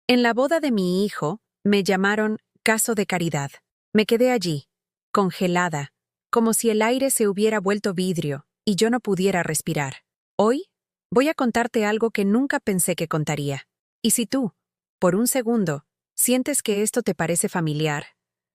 En la boda de mi hijo, me llamaron caso de caridad. Me quedé allí, congelada, como si el aire se hubiera vuelto vidrio y yo no pudiera respirar. Hoy, voy a contarte algo que nunca pensé que contaría. Y si tú, por un segundo, sientes que esto te parece familiar,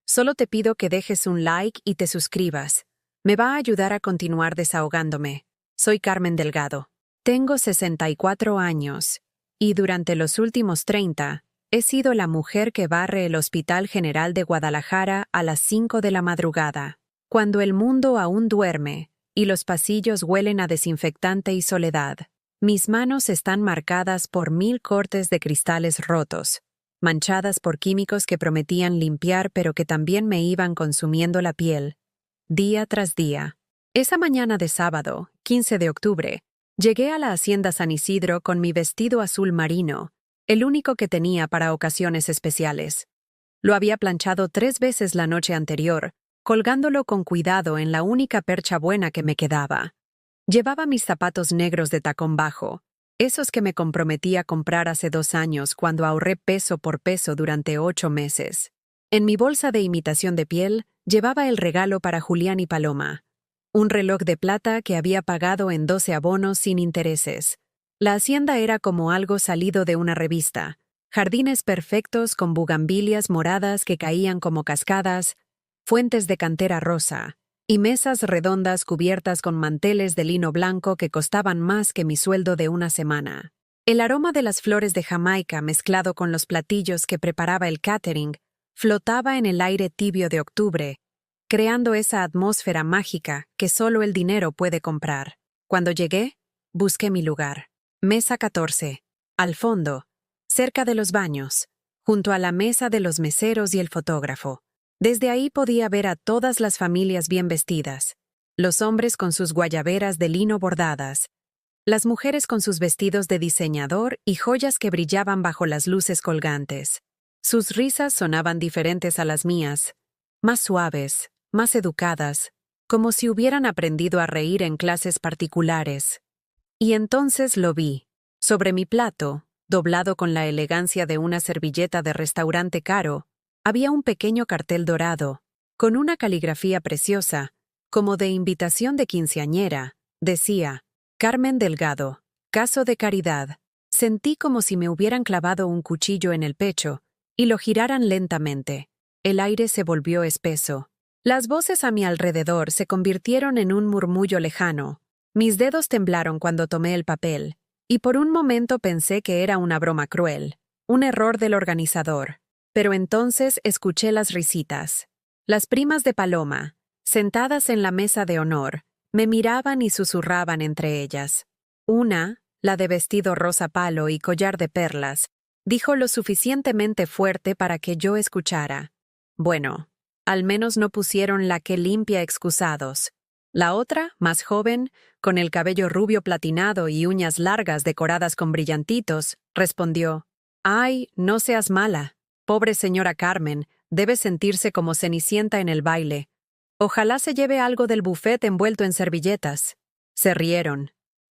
solo te pido que dejes un like y te suscribas. Me va a ayudar a continuar desahogándome. Soy Carmen Delgado. Tengo 64 años. Y durante los últimos 30, he sido la mujer que barre el Hospital General de Guadalajara a las 5 de la madrugada, cuando el mundo aún duerme y los pasillos huelen a desinfectante y soledad. Mis manos están marcadas por 1000 cortes de cristales rotos, manchadas por químicos que prometían limpiar pero que también me iban consumiendo la piel, día tras día. Esa mañana de sábado, 15 de octubre, llegué a la Hacienda San Isidro con mi vestido azul marino, el único que tenía para ocasiones especiales. Lo había planchado 3 veces la noche anterior, colgándolo con cuidado en la única percha buena que me quedaba. Llevaba mis zapatos negros de tacón bajo, esos que me comprometí a comprar hace 2 años cuando ahorré peso por peso durante 8 meses. En mi bolsa de imitación de piel, llevaba el regalo para Julián y Paloma. Un reloj de plata que había pagado en 12 abonos sin intereses. La hacienda era como algo salido de una revista. Jardines perfectos con bugambilias moradas que caían como cascadas, fuentes de cantera rosa, y mesas redondas cubiertas con manteles de lino blanco que costaban más que mi sueldo de una semana. El aroma de las flores de Jamaica mezclado con los platillos que preparaba el catering flotaba en el aire tibio de octubre, creando esa atmósfera mágica que solo el dinero puede comprar. Cuando llegué, busqué mi lugar. Mesa 14. Al fondo, cerca de los baños, junto a la mesa de los meseros y el fotógrafo. Desde ahí podía ver a todas las familias bien vestidas, los hombres con sus guayaberas de lino bordadas, las mujeres con sus vestidos de diseñador y joyas que brillaban bajo las luces colgantes. Sus risas sonaban diferentes a las mías, más suaves, más educadas, como si hubieran aprendido a reír en clases particulares. Y entonces lo vi, sobre mi plato, doblado con la elegancia de una servilleta de restaurante caro, había un pequeño cartel dorado, con una caligrafía preciosa, como de invitación de quinceañera. Decía, Carmen Delgado, caso de caridad. Sentí como si me hubieran clavado un cuchillo en el pecho y lo giraran lentamente. El aire se volvió espeso. Las voces a mi alrededor se convirtieron en un murmullo lejano. Mis dedos temblaron cuando tomé el papel, y por un momento pensé que era una broma cruel, un error del organizador. Pero entonces escuché las risitas. Las primas de Paloma, sentadas en la mesa de honor, me miraban y susurraban entre ellas. Una, la de vestido rosa palo y collar de perlas, dijo lo suficientemente fuerte para que yo escuchara. Bueno, al menos no pusieron la que limpia excusados. La otra, más joven, con el cabello rubio platinado y uñas largas decoradas con brillantitos, respondió, «Ay, no seas mala. Pobre señora Carmen, debe sentirse como Cenicienta en el baile. Ojalá se lleve algo del buffet envuelto en servilletas». Se rieron.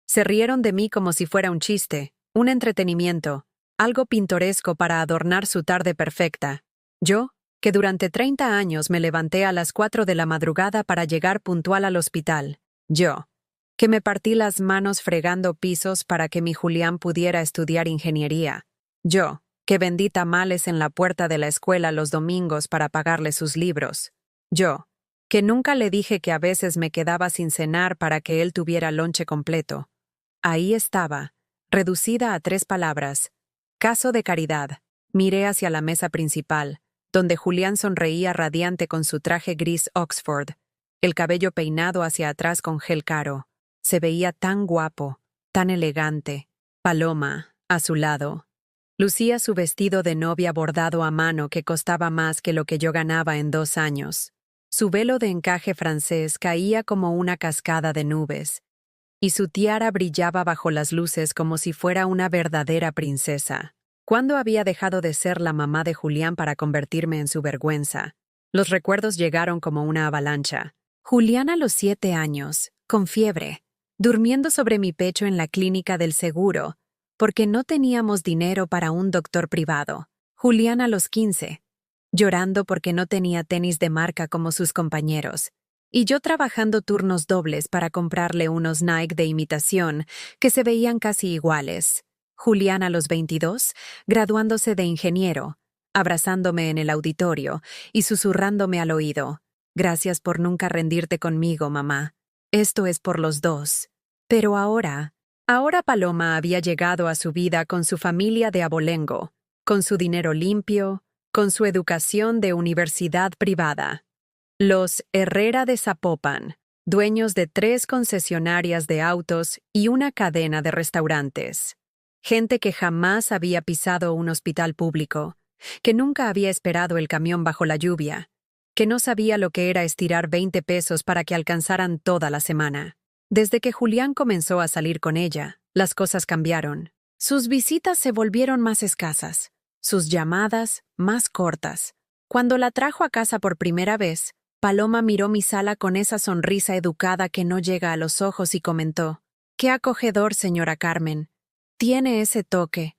Se rieron de mí como si fuera un chiste, un entretenimiento, algo pintoresco para adornar su tarde perfecta. Yo, que durante 30 años me levanté a las 4 de la madrugada para llegar puntual al hospital. Yo, que me partí las manos fregando pisos para que mi Julián pudiera estudiar ingeniería. Yo, que vendí tamales en la puerta de la escuela los domingos para pagarle sus libros. Yo, que nunca le dije que a veces me quedaba sin cenar para que él tuviera lonche completo. Ahí estaba, reducida a 3 palabras. Caso de caridad. Miré hacia la mesa principal, donde Julián sonreía radiante con su traje gris Oxford, el cabello peinado hacia atrás con gel caro. Se veía tan guapo, tan elegante. Paloma, a su lado. Lucía su vestido de novia bordado a mano que costaba más que lo que yo ganaba en 2 años. Su velo de encaje francés caía como una cascada de nubes, y su tiara brillaba bajo las luces como si fuera una verdadera princesa. ¿Cuándo había dejado de ser la mamá de Julián para convertirme en su vergüenza? Los recuerdos llegaron como una avalancha. Julián a los 7 años, con fiebre, durmiendo sobre mi pecho en la clínica del seguro, porque no teníamos dinero para un doctor privado. Julián a los 15, llorando porque no tenía tenis de marca como sus compañeros, y yo trabajando turnos dobles para comprarle unos Nike de imitación que se veían casi iguales. Julián a los 22, graduándose de ingeniero, abrazándome en el auditorio y susurrándome al oído: «Gracias por nunca rendirte conmigo, mamá. Esto es por los dos». Pero ahora Paloma había llegado a su vida con su familia de abolengo, con su dinero limpio, con su educación de universidad privada. Los Herrera de Zapopan, dueños de 3 concesionarias de autos y una cadena de restaurantes. Gente que jamás había pisado un hospital público, que nunca había esperado el camión bajo la lluvia, que no sabía lo que era estirar 20 pesos para que alcanzaran toda la semana. Desde que Julián comenzó a salir con ella, las cosas cambiaron. Sus visitas se volvieron más escasas, sus llamadas más cortas. Cuando la trajo a casa por primera vez, Paloma miró mi sala con esa sonrisa educada que no llega a los ojos y comentó: «Qué acogedor, señora Carmen. Tiene ese toque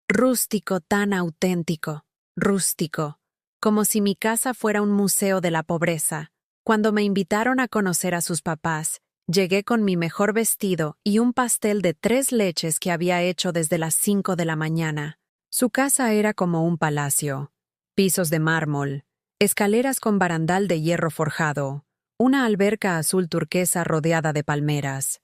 rústico, tan auténtico, rústico, como si mi casa fuera un museo de la pobreza». Cuando me invitaron a conocer a sus papás, llegué con mi mejor vestido y un pastel de 3 leches que había hecho desde las 5 de la mañana. Su casa era como un palacio: pisos de mármol, escaleras con barandal de hierro forjado, una alberca azul turquesa rodeada de palmeras.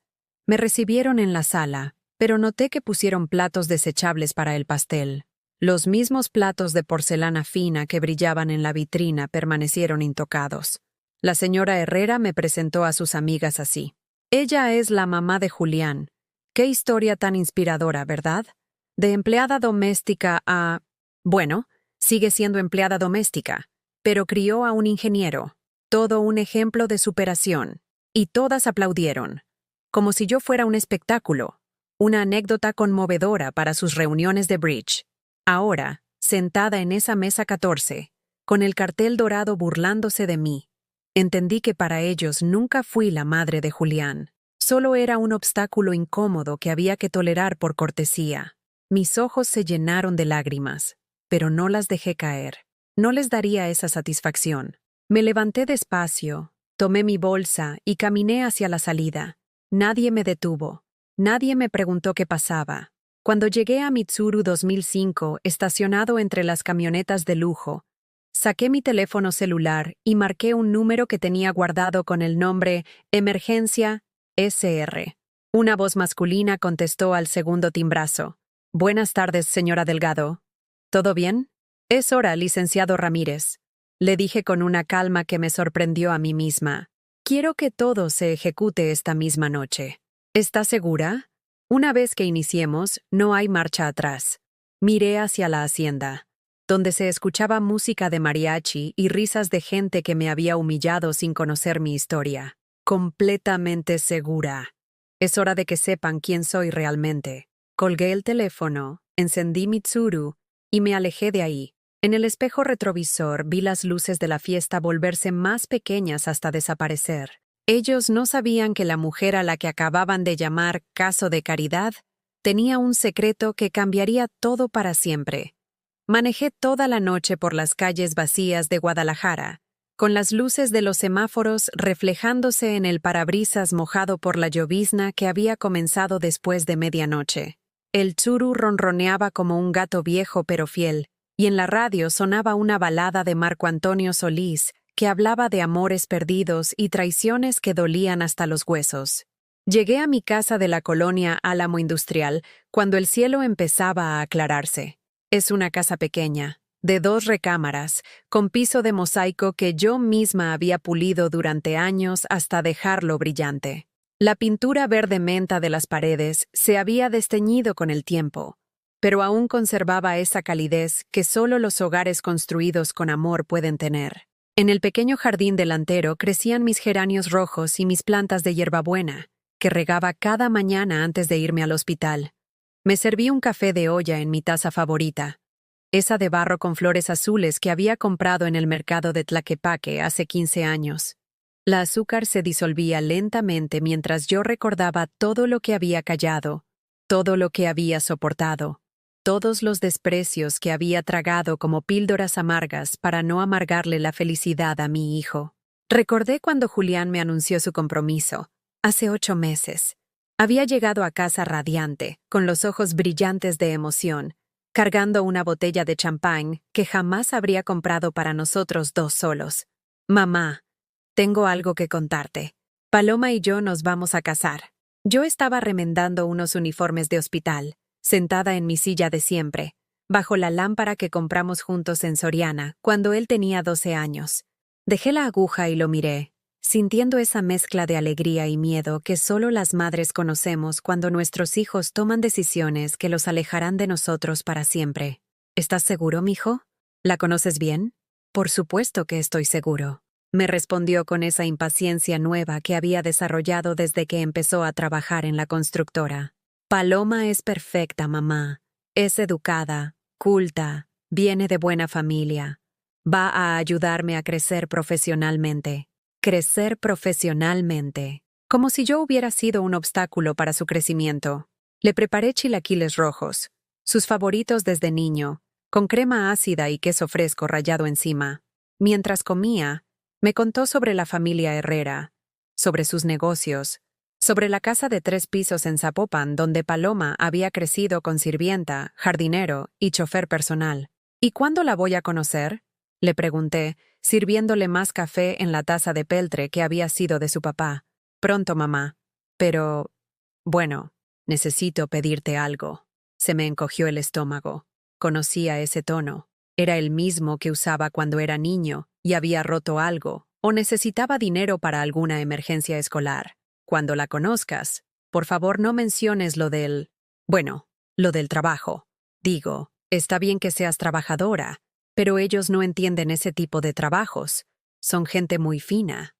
Me recibieron en la sala, pero noté que pusieron platos desechables para el pastel. Los mismos platos de porcelana fina que brillaban en la vitrina permanecieron intocados. La señora Herrera me presentó a sus amigas así: «Ella es la mamá de Julián». Qué historia tan inspiradora, ¿verdad? De empleada doméstica a... Bueno, sigue siendo empleada doméstica, pero crió a un ingeniero. Todo un ejemplo de superación. Y todas aplaudieron, como si yo fuera un espectáculo, una anécdota conmovedora para sus reuniones de bridge. Ahora, sentada en esa mesa 14, con el cartel dorado burlándose de mí, entendí que para ellos nunca fui la madre de Julián. Solo era un obstáculo incómodo que había que tolerar por cortesía. Mis ojos se llenaron de lágrimas, pero no las dejé caer. No les daría esa satisfacción. Me levanté despacio, tomé mi bolsa y caminé hacia la salida. Nadie me detuvo. Nadie me preguntó qué pasaba. Cuando llegué a Mitsuru 2005, estacionado entre las camionetas de lujo, saqué mi teléfono celular y marqué un número que tenía guardado con el nombre Emergencia SR. Una voz masculina contestó al segundo timbrazo: «Buenas tardes, señora Delgado. ¿Todo bien?» «Es hora, licenciado Ramírez», le dije con una calma que me sorprendió a mí misma. «Quiero que todo se ejecute esta misma noche. ¿Está segura? Una vez que iniciemos, no hay marcha atrás». Miré hacia la hacienda, donde se escuchaba música de mariachi y risas de gente que me había humillado sin conocer mi historia. Completamente segura. Es hora de que sepan quién soy realmente. Colgué el teléfono, encendí Mitsuru y me alejé de ahí. En el espejo retrovisor vi las luces de la fiesta volverse más pequeñas hasta desaparecer. Ellos no sabían que la mujer a la que acababan de llamar caso de caridad tenía un secreto que cambiaría todo para siempre. Manejé toda la noche por las calles vacías de Guadalajara, con las luces de los semáforos reflejándose en el parabrisas mojado por la llovizna que había comenzado después de medianoche. El Tsuru ronroneaba como un gato viejo pero fiel, y en la radio sonaba una balada de Marco Antonio Solís que hablaba de amores perdidos y traiciones que dolían hasta los huesos. Llegué a mi casa de la colonia Álamo Industrial cuando el cielo empezaba a aclararse. Es una casa pequeña, de 2 recámaras, con piso de mosaico que yo misma había pulido durante años hasta dejarlo brillante. La pintura verde menta de las paredes se había desteñido con el tiempo, pero aún conservaba esa calidez que solo los hogares construidos con amor pueden tener. En el pequeño jardín delantero crecían mis geranios rojos y mis plantas de hierbabuena, que regaba cada mañana antes de irme al hospital. Me serví un café de olla en mi taza favorita, esa de barro con flores azules que había comprado en el mercado de Tlaquepaque hace 15 años. La azúcar se disolvía lentamente mientras yo recordaba todo lo que había callado, todo lo que había soportado, todos los desprecios que había tragado como píldoras amargas para no amargarle la felicidad a mi hijo. Recordé cuando Julián me anunció su compromiso, hace 8 meses. Había llegado a casa radiante, con los ojos brillantes de emoción, cargando una botella de champán que jamás habría comprado para nosotros 2 solos. Mamá, tengo algo que contarte. Paloma y yo nos vamos a casar. Yo estaba remendando unos uniformes de hospital, sentada en mi silla de siempre, bajo la lámpara que compramos juntos en Soriana, cuando él tenía 12 años. Dejé la aguja y lo miré, sintiendo esa mezcla de alegría y miedo que solo las madres conocemos cuando nuestros hijos toman decisiones que los alejarán de nosotros para siempre. ¿Estás seguro, mijo? ¿La conoces bien? Por supuesto que estoy seguro. Me respondió con esa impaciencia nueva que había desarrollado desde que empezó a trabajar en la constructora. Paloma es perfecta, mamá. Es educada, culta, viene de buena familia. Va a ayudarme a crecer profesionalmente. Crecer profesionalmente. Como si yo hubiera sido un obstáculo para su crecimiento. Le preparé chilaquiles rojos, sus favoritos desde niño, con crema ácida y queso fresco rallado encima. Mientras comía, me contó sobre la familia Herrera, sobre sus negocios, sobre la casa de 3 pisos en Zapopan donde Paloma había crecido con sirvienta, jardinero y chofer personal. ¿Y cuándo la voy a conocer?, le pregunté, sirviéndole más café en la taza de peltre que había sido de su papá. Pronto, mamá. Pero, bueno, necesito pedirte algo. Se me encogió el estómago. Conocía ese tono. Era el mismo que usaba cuando era niño y había roto algo, o necesitaba dinero para alguna emergencia escolar. Cuando la conozcas, por favor no menciones lo del trabajo. Digo, está bien que seas trabajadora, pero ellos no entienden ese tipo de trabajos. Son gente muy fina,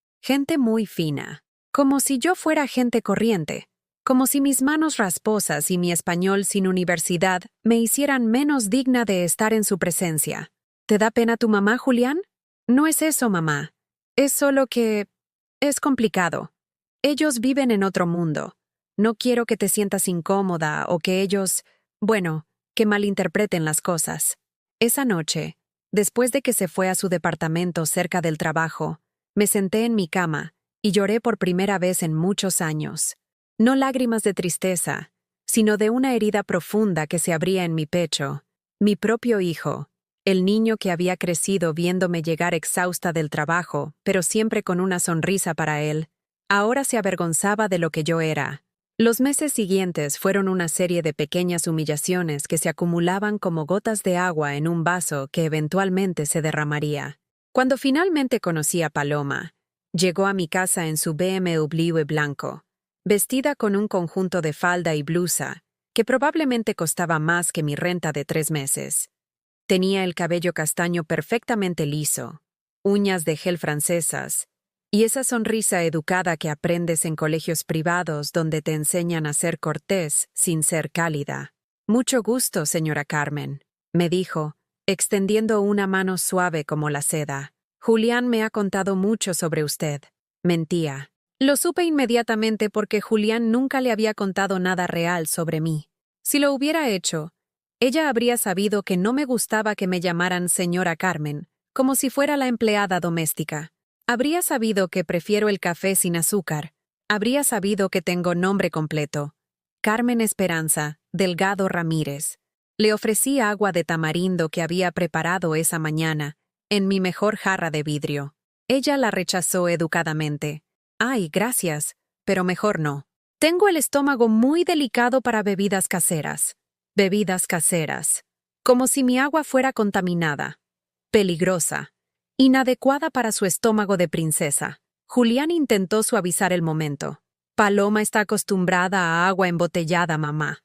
como si yo fuera gente corriente, como si mis manos rasposas y mi español sin universidad me hicieran menos digna de estar en su presencia. ¿Te da pena tu mamá, Julián? No es eso, mamá. Es solo que es complicado. Ellos viven en otro mundo. No quiero que te sientas incómoda o que ellos, que malinterpreten las cosas. Esa noche, después de que se fue a su departamento cerca del trabajo, me senté en mi cama y lloré por primera vez en muchos años. No lágrimas de tristeza, sino de una herida profunda que se abría en mi pecho. Mi propio hijo, el niño que había crecido viéndome llegar exhausta del trabajo, pero siempre con una sonrisa para él, ahora se avergonzaba de lo que yo era. Los meses siguientes fueron una serie de pequeñas humillaciones que se acumulaban como gotas de agua en un vaso que eventualmente se derramaría. Cuando finalmente conocí a Paloma, llegó a mi casa en su BMW blanco, vestida con un conjunto de falda y blusa, que probablemente costaba más que mi renta de 3 meses. Tenía el cabello castaño perfectamente liso, uñas de gel francesas, y esa sonrisa educada que aprendes en colegios privados donde te enseñan a ser cortés sin ser cálida. Mucho gusto, señora Carmen, me dijo, extendiendo una mano suave como la seda. Julián me ha contado mucho sobre usted. Mentía. Lo supe inmediatamente porque Julián nunca le había contado nada real sobre mí. Si lo hubiera hecho, ella habría sabido que no me gustaba que me llamaran señora Carmen, como si fuera la empleada doméstica. Habría sabido que prefiero el café sin azúcar. Habría sabido que tengo nombre completo. Carmen Esperanza, Delgado Ramírez. Le ofrecí agua de tamarindo que había preparado esa mañana, en mi mejor jarra de vidrio. Ella la rechazó educadamente. Ay, gracias, pero mejor no. Tengo el estómago muy delicado para bebidas caseras. Bebidas caseras. Como si mi agua fuera contaminada. Peligrosa. Inadecuada para su estómago de princesa. Julián intentó suavizar el momento. Paloma está acostumbrada a agua embotellada, mamá.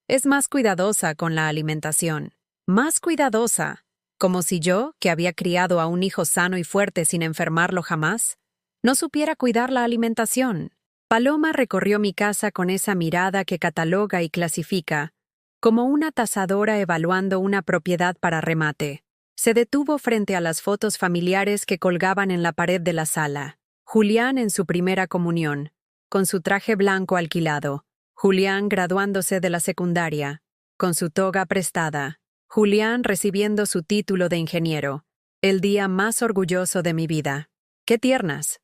Es más cuidadosa con la alimentación. Más cuidadosa. Como si yo, que había criado a un hijo sano y fuerte sin enfermarlo jamás, no supiera cuidar la alimentación. Paloma recorrió mi casa con esa mirada que cataloga y clasifica, como una tasadora evaluando una propiedad para remate. Se detuvo frente a las fotos familiares que colgaban en la pared de la sala. Julián en su primera comunión, con su traje blanco alquilado, Julián graduándose de la secundaria, con su toga prestada. Julián recibiendo su título de ingeniero. El día más orgulloso de mi vida. ¡Qué tiernas!,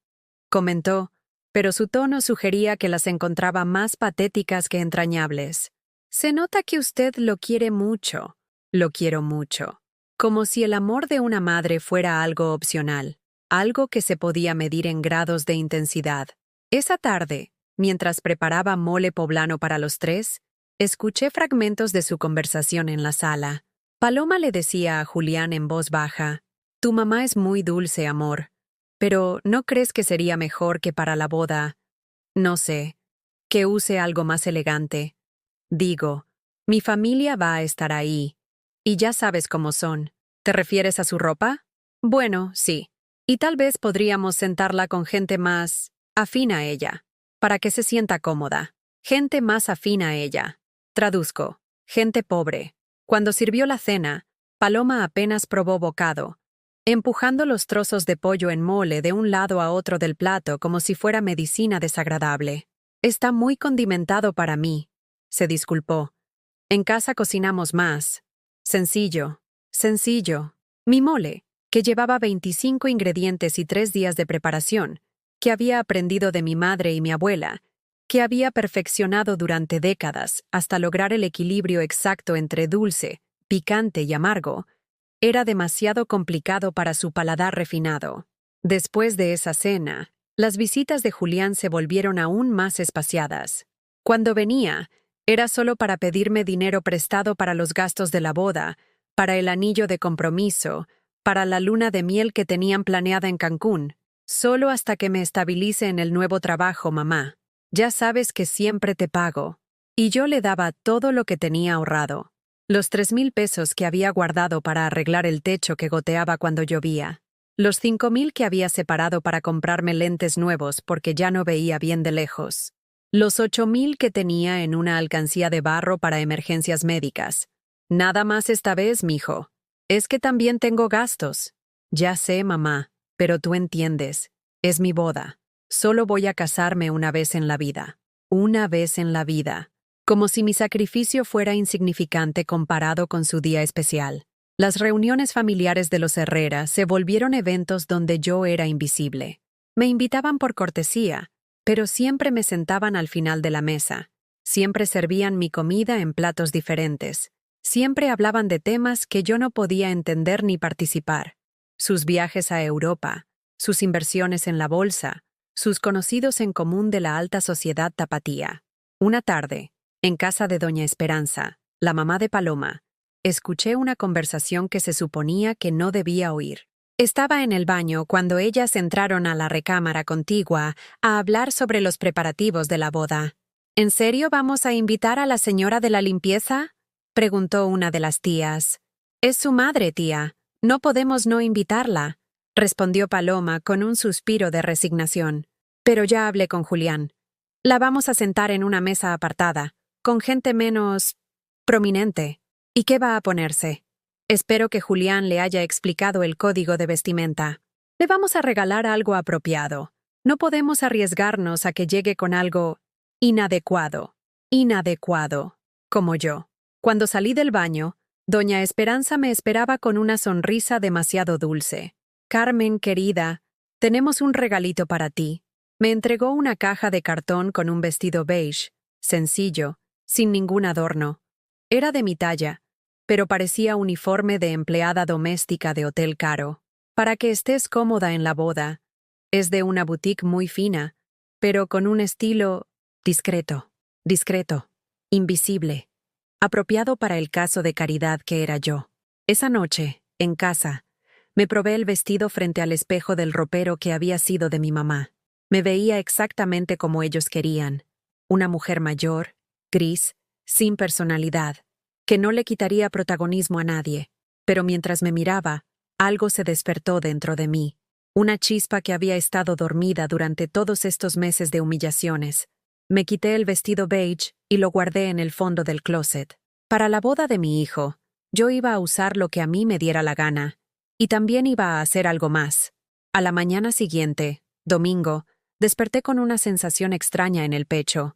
comentó, pero su tono sugería que las encontraba más patéticas que entrañables. Se nota que usted lo quiere mucho. Lo quiero mucho. Como si el amor de una madre fuera algo opcional, algo que se podía medir en grados de intensidad. Esa tarde, mientras preparaba mole poblano para los tres, escuché fragmentos de su conversación en la sala. Paloma le decía a Julián en voz baja: «Tu mamá es muy dulce, amor. Pero ¿no crees que sería mejor que para la boda, no sé, que use algo más elegante? Digo, mi familia va a estar ahí, y ya sabes cómo son. ¿Te refieres a su ropa? Bueno, sí. Y tal vez podríamos sentarla con gente más afín a ella, para que se sienta cómoda. Gente más afín a ella. Traduzco, gente pobre». Cuando sirvió la cena, Paloma apenas probó bocado, empujando los trozos de pollo en mole de un lado a otro del plato como si fuera medicina desagradable. «Está muy condimentado para mí», se disculpó. «En casa cocinamos más. Sencillo, sencillo. Mi mole, que llevaba 25 ingredientes y 3 días de preparación, que había aprendido de mi madre y mi abuela, que había perfeccionado durante décadas hasta lograr el equilibrio exacto entre dulce, picante y amargo, era demasiado complicado para su paladar refinado. Después de esa cena, las visitas de Julián se volvieron aún más espaciadas. Cuando venía, era solo para pedirme dinero prestado para los gastos de la boda, para el anillo de compromiso, para la luna de miel que tenían planeada en Cancún. «Solo hasta que me estabilice en el nuevo trabajo, mamá. Ya sabes que siempre te pago». Y yo le daba todo lo que tenía ahorrado. Los 3,000 pesos que había guardado para arreglar el techo que goteaba cuando llovía. Los 5,000 que había separado para comprarme lentes nuevos porque ya no veía bien de lejos. Los 8,000 que tenía en una alcancía de barro para emergencias médicas. «Nada más esta vez, mijo. Es que también tengo gastos». «Ya sé, mamá, pero tú entiendes. Es mi boda. Solo voy a casarme una vez en la vida. Una vez en la vida». Como si mi sacrificio fuera insignificante comparado con su día especial. Las reuniones familiares de los Herrera se volvieron eventos donde yo era invisible. Me invitaban por cortesía, pero siempre me sentaban al final de la mesa. Siempre servían mi comida en platos diferentes. Siempre hablaban de temas que yo no podía entender ni participar. Sus viajes a Europa, sus inversiones en la bolsa, sus conocidos en común de la alta sociedad tapatía. Una tarde, en casa de doña Esperanza, la mamá de Paloma, escuché una conversación que se suponía que no debía oír. Estaba en el baño cuando ellas entraron a la recámara contigua a hablar sobre los preparativos de la boda. «¿En serio vamos a invitar a la señora de la limpieza?», preguntó una de las tías. «Es su madre, tía. No podemos no invitarla», respondió Paloma con un suspiro de resignación. «Pero ya hablé con Julián. La vamos a sentar en una mesa apartada, con gente menos prominente. ¿Y qué va a ponerse? Espero que Julián le haya explicado el código de vestimenta. Le vamos a regalar algo apropiado. No podemos arriesgarnos a que llegue con algo inadecuado. Inadecuado. Como yo». Cuando salí del baño, doña Esperanza me esperaba con una sonrisa demasiado dulce. «Carmen, querida, tenemos un regalito para ti». Me entregó una caja de cartón con un vestido beige, sencillo, sin ningún adorno. Era de mi talla, pero parecía uniforme de empleada doméstica de hotel caro. «Para que estés cómoda en la boda. Es de una boutique muy fina, pero con un estilo discreto, invisible, apropiado para el caso de caridad que era yo». Esa noche, en casa, me probé el vestido frente al espejo del ropero que había sido de mi mamá. Me veía exactamente como ellos querían. Una mujer mayor, gris, sin personalidad, que no le quitaría protagonismo a nadie. Pero mientras me miraba, algo se despertó dentro de mí. Una chispa que había estado dormida durante todos estos meses de humillaciones. Me quité el vestido beige y lo guardé en el fondo del closet. Para la boda de mi hijo, yo iba a usar lo que a mí me diera la gana. Y también iba a hacer algo más. A la mañana siguiente, domingo, desperté con una sensación extraña en el pecho,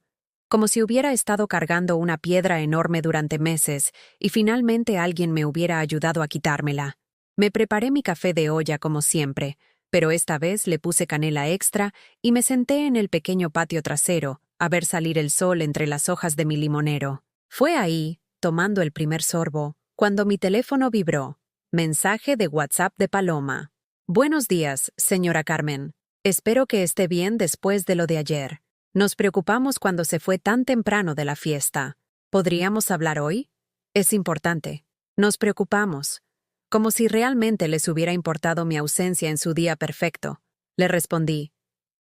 como si hubiera estado cargando una piedra enorme durante meses y finalmente alguien me hubiera ayudado a quitármela. Me preparé mi café de olla como siempre, pero esta vez le puse canela extra y me senté en el pequeño patio trasero a ver salir el sol entre las hojas de mi limonero. Fue ahí, tomando el primer sorbo, cuando mi teléfono vibró. Mensaje de WhatsApp de Paloma. Buenos días, señora Carmen. Espero que esté bien después de lo de ayer. Nos preocupamos cuando se fue tan temprano de la fiesta. ¿Podríamos hablar hoy? Es importante. Nos preocupamos. Como si realmente les hubiera importado mi ausencia en su día perfecto. Le respondí.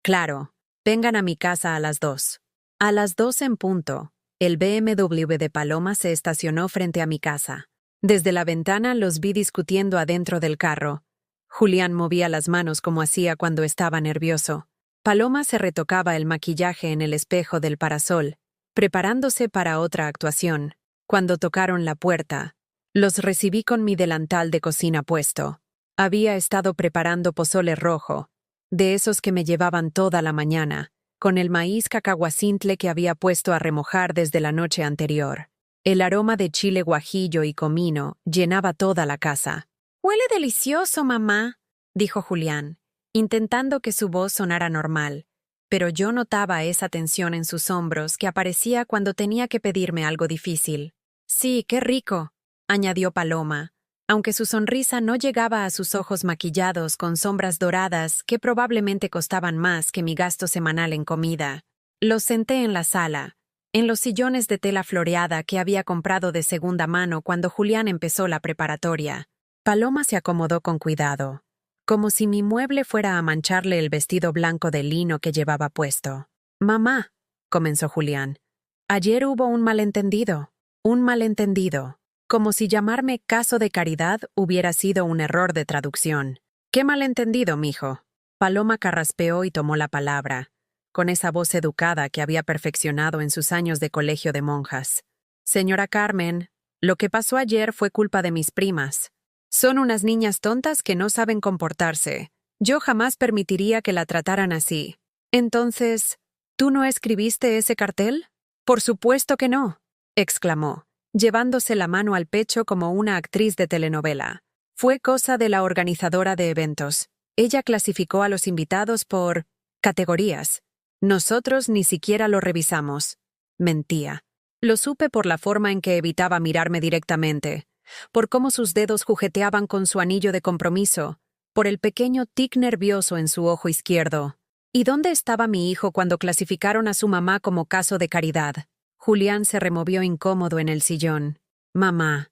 Claro, vengan a mi casa a las 2. A las 2 en punto, el BMW de Paloma se estacionó frente a mi casa. Desde la ventana los vi discutiendo adentro del carro. Julián movía las manos como hacía cuando estaba nervioso. Paloma se retocaba el maquillaje en el espejo del parasol, preparándose para otra actuación. Cuando tocaron la puerta, los recibí con mi delantal de cocina puesto. Había estado preparando pozole rojo, de esos que me llevaban toda la mañana, con el maíz cacahuacintle que había puesto a remojar desde la noche anterior. El aroma de chile guajillo y comino llenaba toda la casa. «Huele delicioso, mamá», dijo Julián, intentando que su voz sonara normal, pero yo notaba esa tensión en sus hombros que aparecía cuando tenía que pedirme algo difícil. «Sí, qué rico», añadió Paloma, aunque su sonrisa no llegaba a sus ojos maquillados con sombras doradas que probablemente costaban más que mi gasto semanal en comida. Los senté en la sala, en los sillones de tela floreada que había comprado de segunda mano cuando Julián empezó la preparatoria. Paloma se acomodó con cuidado, como si mi mueble fuera a mancharle el vestido blanco de lino que llevaba puesto. «Mamá», comenzó Julián, «ayer hubo un malentendido. Un malentendido. Como si llamarme caso de caridad hubiera sido un error de traducción. ¿Qué malentendido, mijo?». Paloma carraspeó y tomó la palabra, con esa voz educada que había perfeccionado en sus años de colegio de monjas. «Señora Carmen, lo que pasó ayer fue culpa de mis primas. Son unas niñas tontas que no saben comportarse. Yo jamás permitiría que la trataran así. Entonces, ¿tú no escribiste ese cartel?». «Por supuesto que no», exclamó, llevándose la mano al pecho como una actriz de telenovela. «Fue cosa de la organizadora de eventos. Ella clasificó a los invitados por categorías. Nosotros ni siquiera lo revisamos». Mentía. Lo supe por la forma en que evitaba mirarme directamente, por cómo sus dedos jugueteaban con su anillo de compromiso, por el pequeño tic nervioso en su ojo izquierdo. ¿Y dónde estaba mi hijo cuando clasificaron a su mamá como caso de caridad? Julián se removió incómodo en el sillón. «Mamá,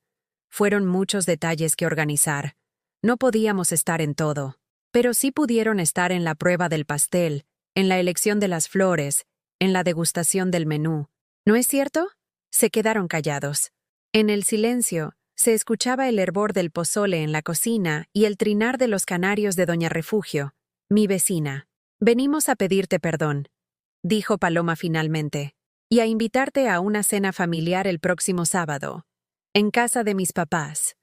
fueron muchos detalles que organizar. No podíamos estar en todo. Pero sí pudieron estar en la prueba del pastel, en la elección de las flores, en la degustación del menú. ¿No es cierto?». Se quedaron callados. En el silencio, se escuchaba el hervor del pozole en la cocina y el trinar de los canarios de Doña Refugio, mi vecina. «Venimos a pedirte perdón», dijo Paloma finalmente, «y a invitarte a una cena familiar el próximo sábado, en casa de mis papás,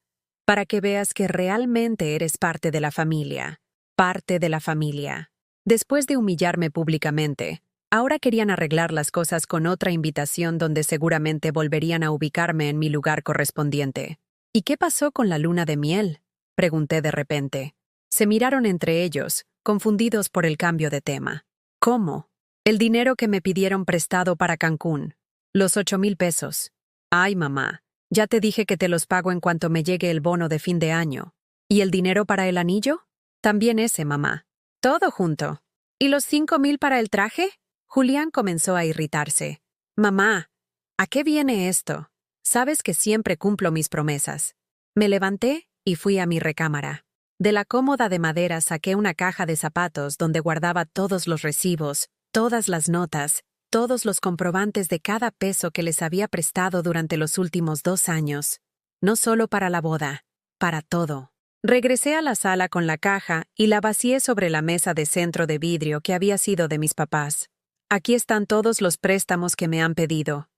para que veas que realmente eres parte de la familia. Parte de la familia». Después de humillarme públicamente, ahora querían arreglar las cosas con otra invitación donde seguramente volverían a ubicarme en mi lugar correspondiente. «¿Y qué pasó con la luna de miel?», pregunté de repente. Se miraron entre ellos, confundidos por el cambio de tema. «¿Cómo?». «El dinero que me pidieron prestado para Cancún. Los 8,000 pesos. Ay, mamá, ya te dije que te los pago en cuanto me llegue el bono de fin de año. ¿Y el dinero para el anillo?». «También ese, mamá. Todo junto». «¿Y los 5,000 para el traje?». Julián comenzó a irritarse. «Mamá, ¿a qué viene esto? Sabes que siempre cumplo mis promesas». Me levanté y fui a mi recámara. De la cómoda de madera saqué una caja de zapatos donde guardaba todos los recibos, todas las notas, todos los comprobantes de cada peso que les había prestado durante los últimos 2 años. No solo para la boda, para todo. Regresé a la sala con la caja y la vacié sobre la mesa de centro de vidrio que había sido de mis papás. «Aquí están todos los préstamos que me han pedido»,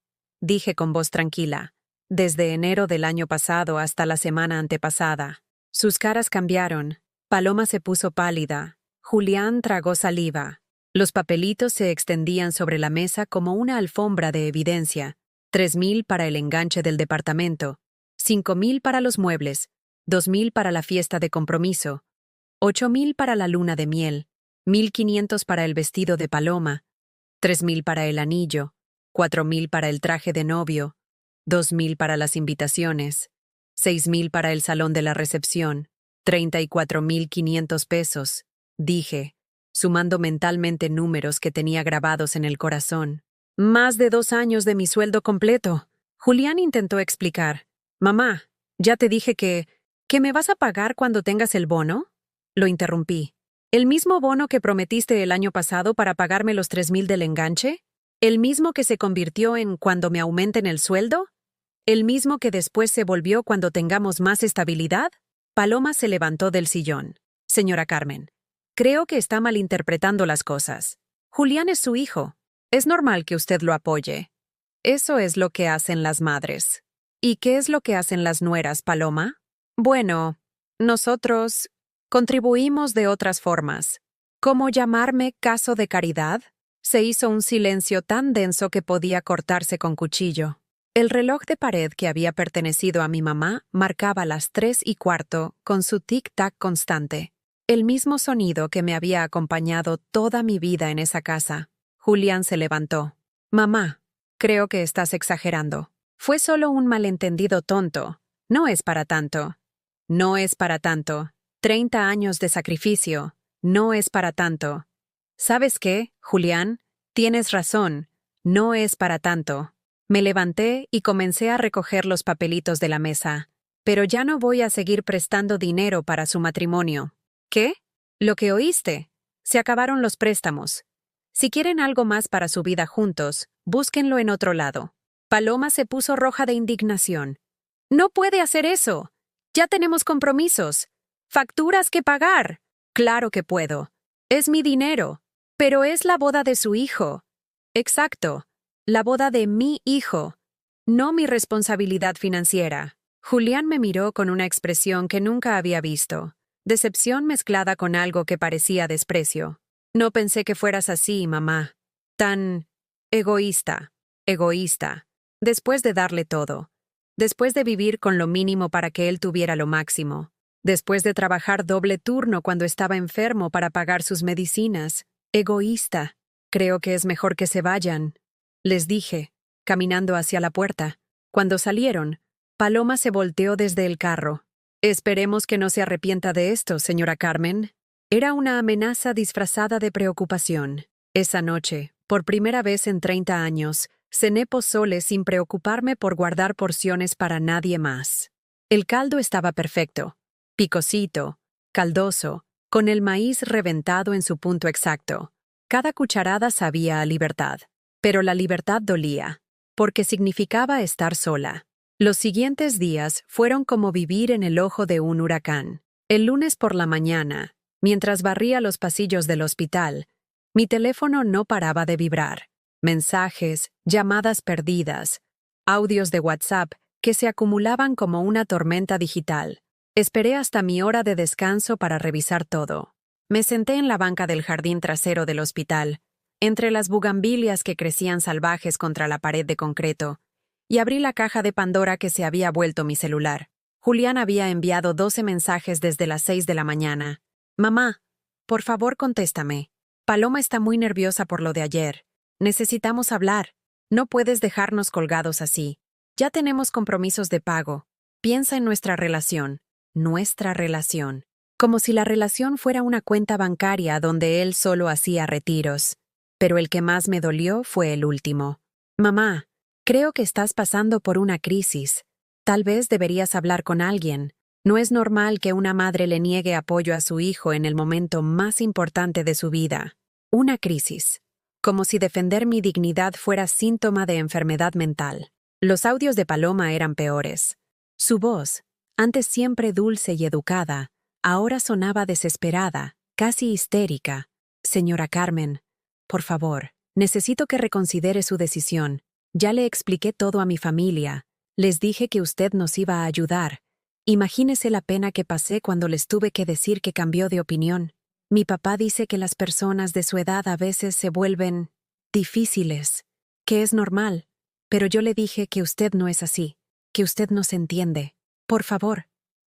dije con voz tranquila, «desde enero del año pasado hasta la semana antepasada». Sus caras cambiaron. Paloma se puso pálida. Julián tragó saliva. Los papelitos se extendían sobre la mesa como una alfombra de evidencia. 3,000 para el enganche del departamento, 5,000 para los muebles, 2,000 para la fiesta de compromiso, 8,000 para la luna de miel, 1,500 para el vestido de paloma, 3,000 para el anillo, 4,000 para el traje de novio, 2,000 para las invitaciones, 6,000 para el salón de la recepción, 34,500 pesos, dije, sumando mentalmente números que tenía grabados en el corazón. Más de 2 años de mi sueldo completo. Julián intentó explicar. Mamá, ya te dije ¿que me vas a pagar cuando tengas el bono? Lo interrumpí. ¿El mismo bono que prometiste el año pasado para pagarme los 3,000 del enganche? ¿El mismo que se convirtió en cuando me aumenten el sueldo? ¿El mismo que después se volvió cuando tengamos más estabilidad? Paloma se levantó del sillón. Señora Carmen, creo que está malinterpretando las cosas. Julián es su hijo. Es normal que usted lo apoye. Eso es lo que hacen las madres. ¿Y qué es lo que hacen las nueras, Paloma? Bueno, nosotros contribuimos de otras formas. ¿Cómo llamarme caso de caridad? Se hizo un silencio tan denso que podía cortarse con cuchillo. El reloj de pared que había pertenecido a mi mamá marcaba las 3:15 con su tic-tac constante. El mismo sonido que me había acompañado toda mi vida en esa casa. Julián se levantó. Mamá, creo que estás exagerando. Fue solo un malentendido tonto. No es para tanto. No es para tanto. 30 años de sacrificio. No es para tanto. ¿Sabes qué, Julián? Tienes razón. No es para tanto. Me levanté y comencé a recoger los papelitos de la mesa. Pero ya no voy a seguir prestando dinero para su matrimonio. ¿Qué? Lo que oíste. Se acabaron los préstamos. Si quieren algo más para su vida juntos, búsquenlo en otro lado. Paloma se puso roja de indignación. No puede hacer eso. Ya tenemos compromisos. Facturas que pagar. Claro que puedo. Es mi dinero. Pero es la boda de su hijo. Exacto. La boda de mi hijo. No mi responsabilidad financiera. Julián me miró con una expresión que nunca había visto. Decepción mezclada con algo que parecía desprecio. No pensé que fueras así, mamá. Tan egoísta. Egoísta. Después de darle todo. Después de vivir con lo mínimo para que él tuviera lo máximo. Después de trabajar doble turno cuando estaba enfermo para pagar sus medicinas. Egoísta. Creo que es mejor que se vayan. Les dije, caminando hacia la puerta. Cuando salieron, Paloma se volteó desde el carro. Esperemos que no se arrepienta de esto, señora Carmen. Era una amenaza disfrazada de preocupación. Esa noche, por primera vez en 30 años, cené pozole sin preocuparme por guardar porciones para nadie más. El caldo estaba perfecto, picosito, caldoso, con el maíz reventado en su punto exacto. Cada cucharada sabía a libertad. Pero la libertad dolía, porque significaba estar sola. Los siguientes días fueron como vivir en el ojo de un huracán. El lunes por la mañana, mientras barría los pasillos del hospital, mi teléfono no paraba de vibrar. Mensajes, llamadas perdidas, audios de WhatsApp que se acumulaban como una tormenta digital. Esperé hasta mi hora de descanso para revisar todo. Me senté en la banca del jardín trasero del hospital, entre las bugambilias que crecían salvajes contra la pared de concreto, y abrí la caja de Pandora que se había vuelto mi celular. Julián había enviado 12 mensajes desde las 6 de la mañana. Mamá, por favor contéstame. Paloma está muy nerviosa por lo de ayer. Necesitamos hablar. No puedes dejarnos colgados así. Ya tenemos compromisos de pago. Piensa en nuestra relación. Nuestra relación. Como si la relación fuera una cuenta bancaria donde él solo hacía retiros. Pero el que más me dolió fue el último. Mamá, creo que estás pasando por una crisis. Tal vez deberías hablar con alguien. No es normal que una madre le niegue apoyo a su hijo en el momento más importante de su vida. Una crisis. Como si defender mi dignidad fuera síntoma de enfermedad mental. Los audios de Paloma eran peores. Su voz, antes siempre dulce y educada, ahora sonaba desesperada, casi histérica. Señora Carmen, por favor, necesito que reconsidere su decisión. Ya le expliqué todo a mi familia. Les dije que usted nos iba a ayudar. Imagínese la pena que pasé cuando les tuve que decir que cambió de opinión. Mi papá dice que las personas de su edad a veces se vuelven difíciles, que es normal, pero yo le dije que usted no es así, que usted no se entiende. Por favor,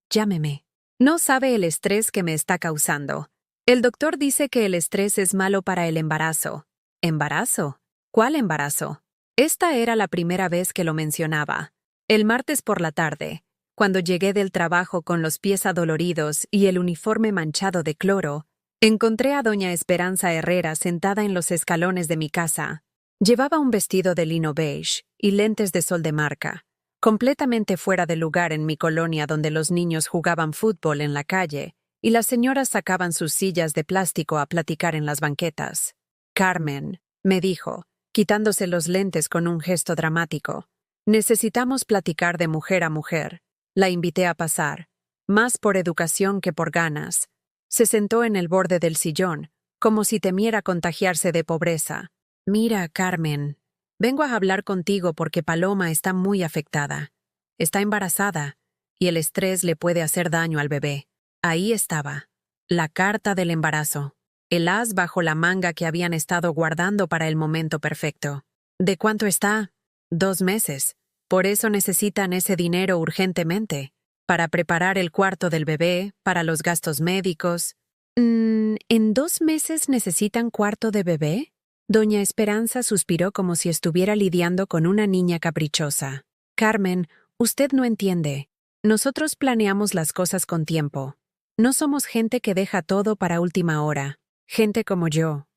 llámeme. No sabe el estrés que me está causando. El doctor dice que el estrés es malo para el embarazo. ¿Embarazo? ¿Cuál embarazo? Esta era la primera vez que lo mencionaba. El martes por la tarde, cuando llegué del trabajo con los pies adoloridos y el uniforme manchado de cloro, encontré a doña Esperanza Herrera sentada en los escalones de mi casa. Llevaba un vestido de lino beige y lentes de sol de marca, completamente fuera de lugar en mi colonia donde los niños jugaban fútbol en la calle y las señoras sacaban sus sillas de plástico a platicar en las banquetas. Carmen, me dijo, quitándose los lentes con un gesto dramático. Necesitamos platicar de mujer a mujer. La invité a pasar, más por educación que por ganas. Se sentó en el borde del sillón, como si temiera contagiarse de pobreza. Mira, Carmen, vengo a hablar contigo porque Paloma está muy afectada. Está embarazada, y el estrés le puede hacer daño al bebé. Ahí estaba, la carta del embarazo. El as bajo la manga que habían estado guardando para el momento perfecto. ¿De cuánto está? 2 meses. Por eso necesitan ese dinero urgentemente. Para preparar el cuarto del bebé, para los gastos médicos. ¿En 2 meses necesitan cuarto de bebé? Doña Esperanza suspiró como si estuviera lidiando con una niña caprichosa. Carmen, usted no entiende. Nosotros planeamos las cosas con tiempo. No somos gente que deja todo para última hora. Gente como yo,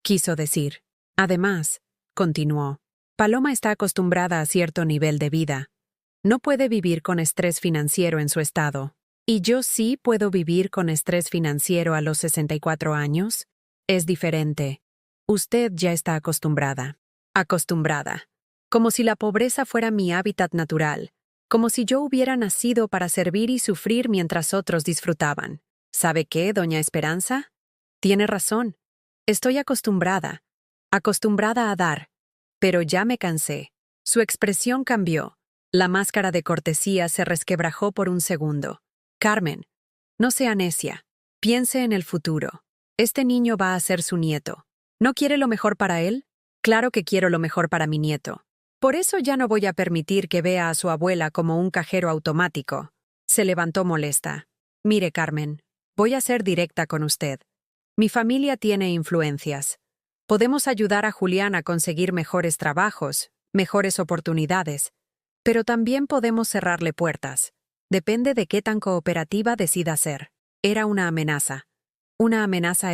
quiso decir. Además, continuó, Paloma está acostumbrada a cierto nivel de vida. No puede vivir con estrés financiero en su estado. ¿Y yo sí puedo vivir con estrés financiero a los 64 años? Es diferente. Usted ya está acostumbrada. Acostumbrada. Como si la pobreza fuera mi hábitat natural. Como si yo hubiera nacido para servir y sufrir mientras otros disfrutaban. ¿Sabe qué, doña Esperanza? Tiene razón. Estoy acostumbrada a dar. Pero ya me cansé. Su expresión cambió. La máscara de cortesía se resquebrajó por un segundo. Carmen, no sea necia. Piense en el futuro. Este niño va a ser su nieto. ¿No quiere lo mejor para él? Claro que quiero lo mejor para mi nieto. Por eso ya no voy a permitir que vea a su abuela como un cajero automático. Se levantó molesta. Mire, Carmen, voy a ser directa con usted. Mi familia tiene influencias. Podemos ayudar a Julián a conseguir mejores trabajos, mejores oportunidades, pero también podemos cerrarle puertas. Depende de qué tan cooperativa decida ser. Era una amenaza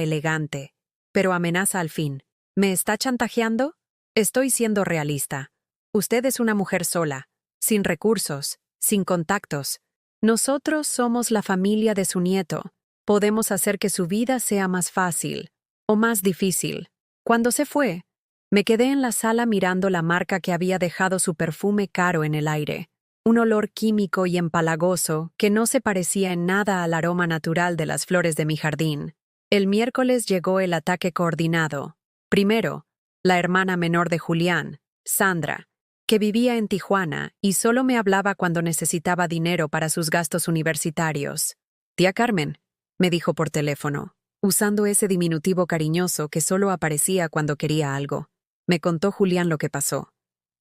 elegante, pero amenaza al fin. ¿Me está chantajeando? Estoy siendo realista. Usted es una mujer sola, sin recursos, sin contactos. Nosotros somos la familia de su nieto. Podemos hacer que su vida sea más fácil o más difícil. Cuando se fue, me quedé en la sala mirando la marca que había dejado su perfume caro en el aire, un olor químico y empalagoso que no se parecía en nada al aroma natural de las flores de mi jardín. El miércoles llegó el ataque coordinado. Primero, la hermana menor de Julián, Sandra, que vivía en Tijuana y solo me hablaba cuando necesitaba dinero para sus gastos universitarios. Tía Carmen, me dijo por teléfono, usando ese diminutivo cariñoso que solo aparecía cuando quería algo. Me contó Julián lo que pasó.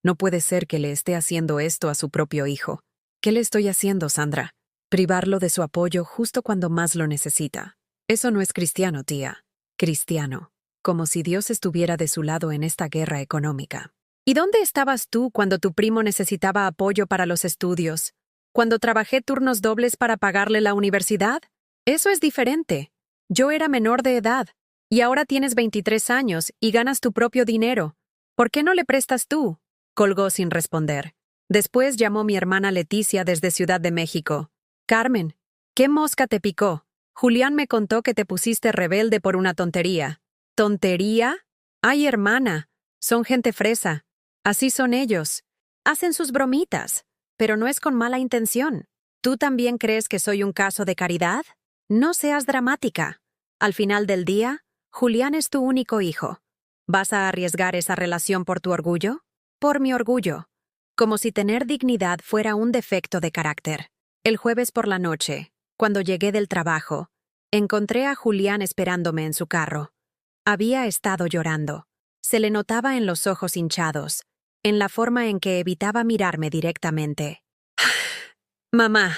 No puede ser que le esté haciendo esto a su propio hijo. ¿Qué le estoy haciendo, Sandra? Privarlo de su apoyo justo cuando más lo necesita. Eso no es cristiano, tía. Cristiano. Como si Dios estuviera de su lado en esta guerra económica. ¿Y dónde estabas tú cuando tu primo necesitaba apoyo para los estudios? ¿Cuando trabajé turnos dobles para pagarle la universidad? Eso es diferente. Yo era menor de edad, y ahora tienes 23 años y ganas tu propio dinero. ¿Por qué no le prestas tú? Colgó sin responder. Después llamó mi hermana Leticia desde Ciudad de México. Carmen, ¿qué mosca te picó? Julián me contó que te pusiste rebelde por una tontería. ¿Tontería? Ay, hermana, son gente fresa. Así son ellos. Hacen sus bromitas, pero no es con mala intención. ¿Tú también crees que soy un caso de caridad? No seas dramática. Al final del día, Julián es tu único hijo. ¿Vas a arriesgar esa relación por tu orgullo? Por mi orgullo. Como si tener dignidad fuera un defecto de carácter. El jueves por la noche, cuando llegué del trabajo, Encontré a Julián esperándome en su carro. Había estado llorando. Se le notaba en los ojos hinchados, en la forma en que evitaba mirarme directamente. Mamá,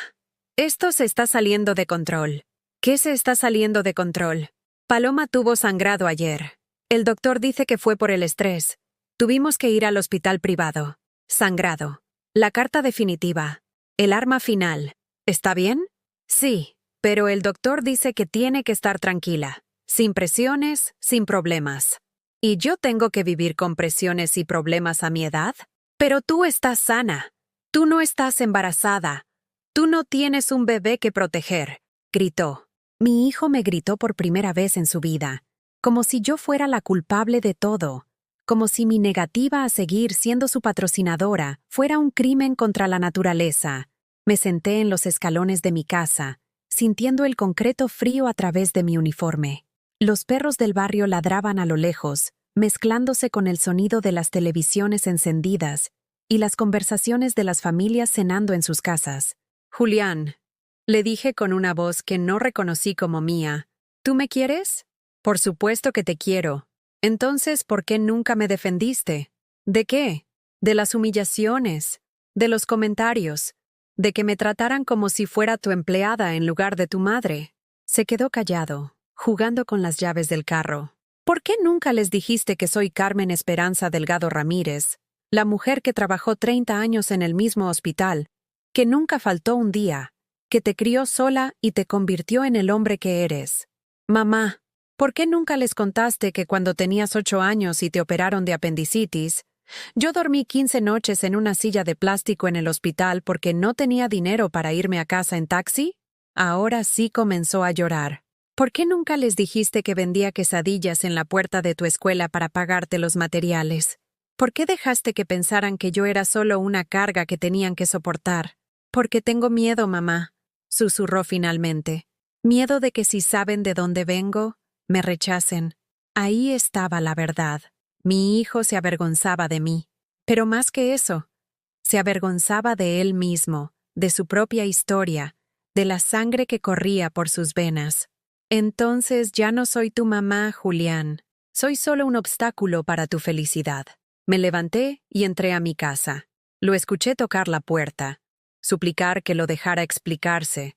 esto se está saliendo de control. ¿Qué se está saliendo de control? Paloma tuvo sangrado ayer. El doctor dice que fue por el estrés. Tuvimos que ir al hospital privado. Sangrado. La carta definitiva. El arma final. ¿Está bien? Sí, pero el doctor dice que tiene que estar tranquila. Sin presiones, sin problemas. ¿Y yo tengo que vivir con presiones y problemas a mi edad? Pero tú estás sana. Tú no estás embarazada. Tú no tienes un bebé que proteger, gritó. Mi hijo me gritó por primera vez en su vida, como si yo fuera la culpable de todo, como si mi negativa a seguir siendo su patrocinadora fuera un crimen contra la naturaleza. Me senté en los escalones de mi casa, sintiendo el concreto frío a través de mi uniforme. Los perros del barrio ladraban a lo lejos, mezclándose con el sonido de las televisiones encendidas y las conversaciones de las familias cenando en sus casas. Julián, le dije con una voz que no reconocí como mía, ¿tú me quieres? Por supuesto que te quiero. Entonces, ¿por qué nunca me defendiste? ¿De qué? De las humillaciones, de los comentarios, de que me trataran como si fuera tu empleada en lugar de tu madre. Se quedó callado, jugando con las llaves del carro. ¿Por qué nunca les dijiste que soy Carmen Esperanza Delgado Ramírez, la mujer que trabajó 30 años en el mismo hospital, que nunca faltó un día, que te crió sola y te convirtió en el hombre que eres? Mamá, ¿por qué nunca les contaste que cuando tenías 8 años y te operaron de apendicitis, yo dormí 15 noches en una silla de plástico en el hospital porque no tenía dinero para irme a casa en taxi? Ahora sí comenzó a llorar. ¿Por qué nunca les dijiste que vendía quesadillas en la puerta de tu escuela para pagarte los materiales? ¿Por qué dejaste que pensaran que yo era solo una carga que tenían que soportar? Porque tengo miedo, mamá, susurró finalmente. Miedo de que si saben de dónde vengo, me rechacen. Ahí estaba la verdad. Mi hijo se avergonzaba de mí. Pero más que eso, se avergonzaba de él mismo, de su propia historia, de la sangre que corría por sus venas. Entonces ya no soy tu mamá, Julián. Soy solo un obstáculo para tu felicidad. Me levanté y entré a mi casa. Lo escuché tocar la puerta, suplicar que lo dejara explicarse,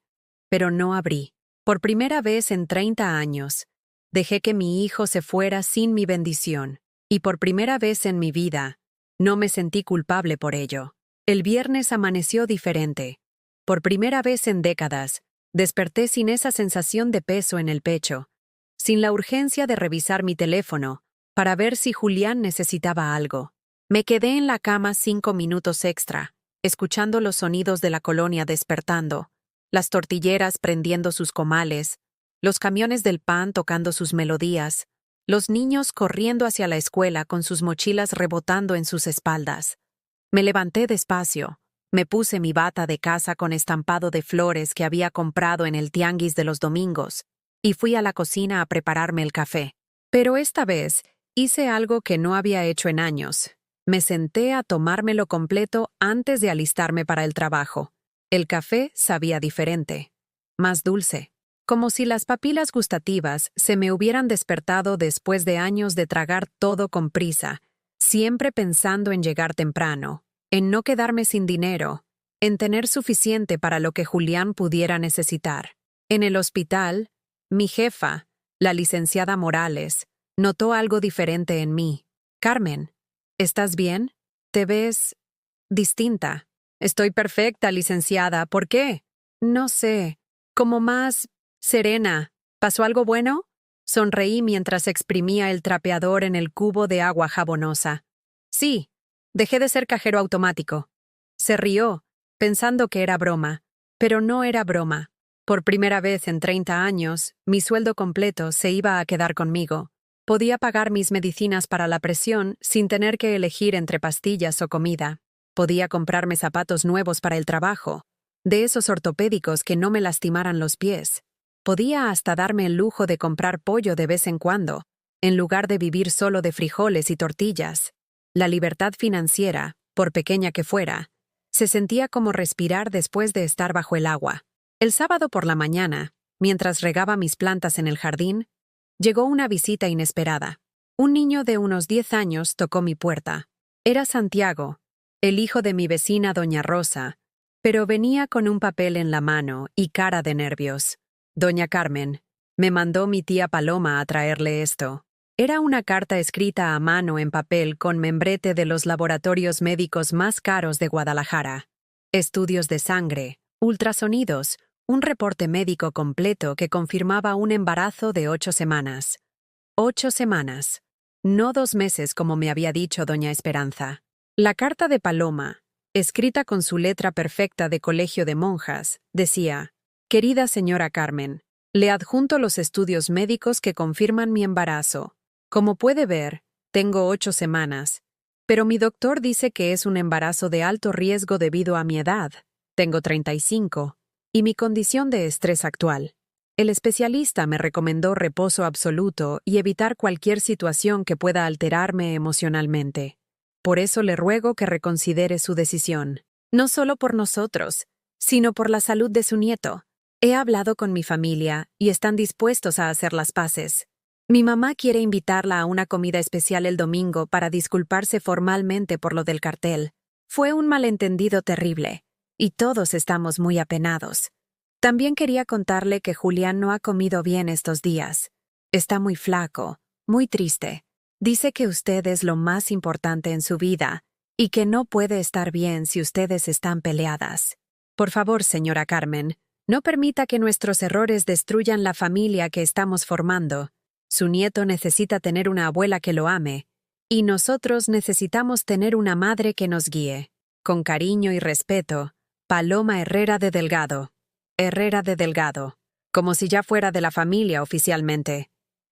pero no abrí. Por primera vez en 30 años, dejé que mi hijo se fuera sin mi bendición, y por primera vez en mi vida, no me sentí culpable por ello. El viernes amaneció diferente. Por primera vez en décadas, desperté sin esa sensación de peso en el pecho, sin la urgencia de revisar mi teléfono para ver si Julián necesitaba algo. Me quedé en la cama 5 minutos extra, escuchando los sonidos de la colonia despertando, las tortilleras prendiendo sus comales, los camiones del pan tocando sus melodías, los niños corriendo hacia la escuela con sus mochilas rebotando en sus espaldas. Me levanté despacio, me puse mi bata de casa con estampado de flores que había comprado en el tianguis de los domingos, y fui a la cocina a prepararme el café. Pero esta vez hice algo que no había hecho en años. Me senté a tomármelo completo antes de alistarme para el trabajo. El café sabía diferente, más dulce, como si las papilas gustativas se me hubieran despertado después de años de tragar todo con prisa, siempre pensando en llegar temprano, en no quedarme sin dinero, en tener suficiente para lo que Julián pudiera necesitar. En el hospital, mi jefa, la licenciada Morales, notó algo diferente en mí. Carmen, ¿estás bien? Te ves distinta. Estoy perfecta, licenciada. ¿Por qué? No sé. Como más serena. ¿Pasó algo bueno? Sonreí mientras exprimía el trapeador en el cubo de agua jabonosa. Sí, dejé de ser cajero automático. Se rió, pensando que era broma. Pero no era broma. Por primera vez en 30 años, mi sueldo completo se iba a quedar conmigo. Podía pagar mis medicinas para la presión sin tener que elegir entre pastillas o comida. Podía comprarme zapatos nuevos para el trabajo, de esos ortopédicos que no me lastimaran los pies. Podía hasta darme el lujo de comprar pollo de vez en cuando, en lugar de vivir solo de frijoles y tortillas. La libertad financiera, por pequeña que fuera, se sentía como respirar después de estar bajo el agua. El sábado por la mañana, Mientras regaba mis plantas en el jardín, llegó una visita inesperada. Un niño de unos 10 años tocó mi puerta. Era Santiago, el hijo de mi vecina doña Rosa, pero venía con un papel en la mano y cara de nervios. Doña Carmen, me mandó mi tía Paloma a traerle esto. Era una carta escrita a mano en papel con membrete de los laboratorios médicos más caros de Guadalajara. Estudios de sangre, ultrasonidos, un reporte médico completo que confirmaba un embarazo de 8 semanas. 8 semanas. No 2 meses como me había dicho doña Esperanza. La carta de Paloma, escrita con su letra perfecta de colegio de monjas, decía: «Querida señora Carmen, le adjunto los estudios médicos que confirman mi embarazo. Como puede ver, tengo 8 semanas, pero mi doctor dice que es un embarazo de alto riesgo debido a mi edad. Tengo 35, y mi condición de estrés actual. El especialista me recomendó reposo absoluto y evitar cualquier situación que pueda alterarme emocionalmente. Por eso le ruego que reconsidere su decisión, no solo por nosotros, sino por la salud de su nieto. He hablado con mi familia y están dispuestos a hacer las paces. Mi mamá quiere invitarla a una comida especial el domingo para disculparse formalmente por lo del cartel. Fue un malentendido terrible, y todos estamos muy apenados. También quería contarle que Julián no ha comido bien estos días. Está muy flaco, muy triste. Dice que usted es lo más importante en su vida y que no puede estar bien si ustedes están peleadas. Por favor, señora Carmen, no permita que nuestros errores destruyan la familia que estamos formando. Su nieto necesita tener una abuela que lo ame, y nosotros necesitamos tener una madre que nos guíe. Con cariño y respeto, Paloma Herrera de Delgado. Herrera de Delgado. Como si ya fuera de la familia oficialmente.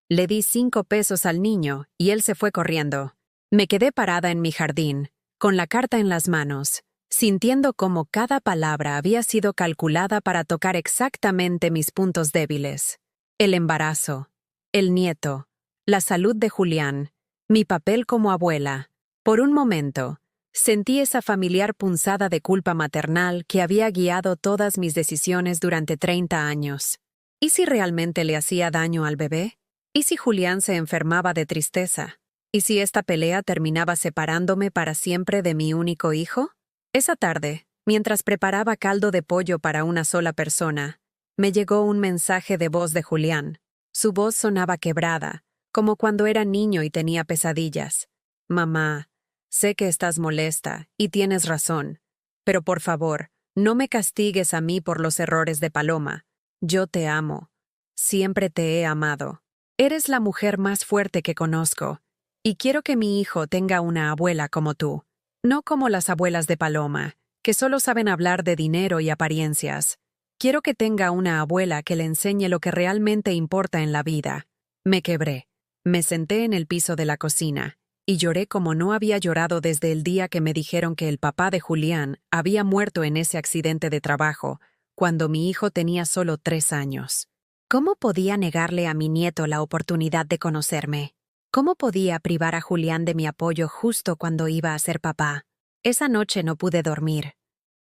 Le di 5 pesos al niño y él se fue corriendo. Me quedé parada en mi jardín, con la carta en las manos, sintiendo cómo cada palabra había sido calculada para tocar exactamente mis puntos débiles. El embarazo, el nieto, la salud de Julián, mi papel como abuela. Por un momento, sentí esa familiar punzada de culpa maternal que había guiado todas mis decisiones durante 30 años. ¿Y si realmente le hacía daño al bebé? ¿Y si Julián se enfermaba de tristeza? ¿Y si esta pelea terminaba separándome para siempre de mi único hijo? Esa tarde, mientras preparaba caldo de pollo para una sola persona, me llegó un mensaje de voz de Julián. Su voz sonaba quebrada, como cuando era niño y tenía pesadillas. «Mamá, sé que estás molesta y tienes razón, pero por favor, no me castigues a mí por los errores de Paloma. Yo te amo. Siempre te he amado. Eres la mujer más fuerte que conozco, y quiero que mi hijo tenga una abuela como tú, no como las abuelas de Paloma, que solo saben hablar de dinero y apariencias. Quiero que tenga una abuela que le enseñe lo que realmente importa en la vida». Me quebré. Me senté en el piso de la cocina y lloré como no había llorado desde el día que me dijeron que el papá de Julián había muerto en ese accidente de trabajo, cuando mi hijo tenía solo 3 años. ¿Cómo podía negarle a mi nieto la oportunidad de conocerme? ¿Cómo podía privar a Julián de mi apoyo justo cuando iba a ser papá? Esa noche no pude dormir.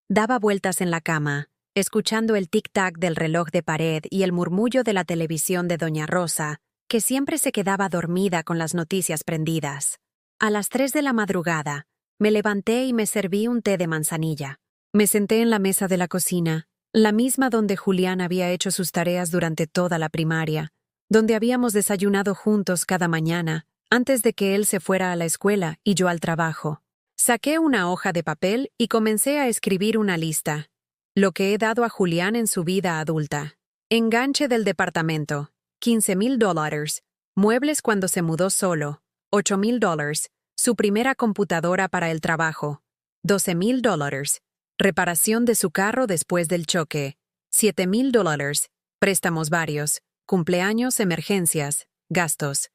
Daba vueltas en la cama, escuchando el tic-tac del reloj de pared y el murmullo de la televisión de doña Rosa, que siempre se quedaba dormida con las noticias prendidas. A las 3 de la madrugada, me levanté y me serví un té de manzanilla. Me senté en la mesa de la cocina, la misma donde Julián había hecho sus tareas durante toda la primaria, donde habíamos desayunado juntos cada mañana, antes de que él se fuera a la escuela y yo al trabajo. Saqué una hoja de papel y comencé a escribir una lista. Lo que he dado a Julián en su vida adulta. Enganche del departamento, $15,000. Muebles cuando se mudó solo, $8,000. Su primera computadora para el trabajo, $12,000. Reparación de su carro después del choque, $7,000. Préstamos varios, cumpleaños, emergencias, gastos,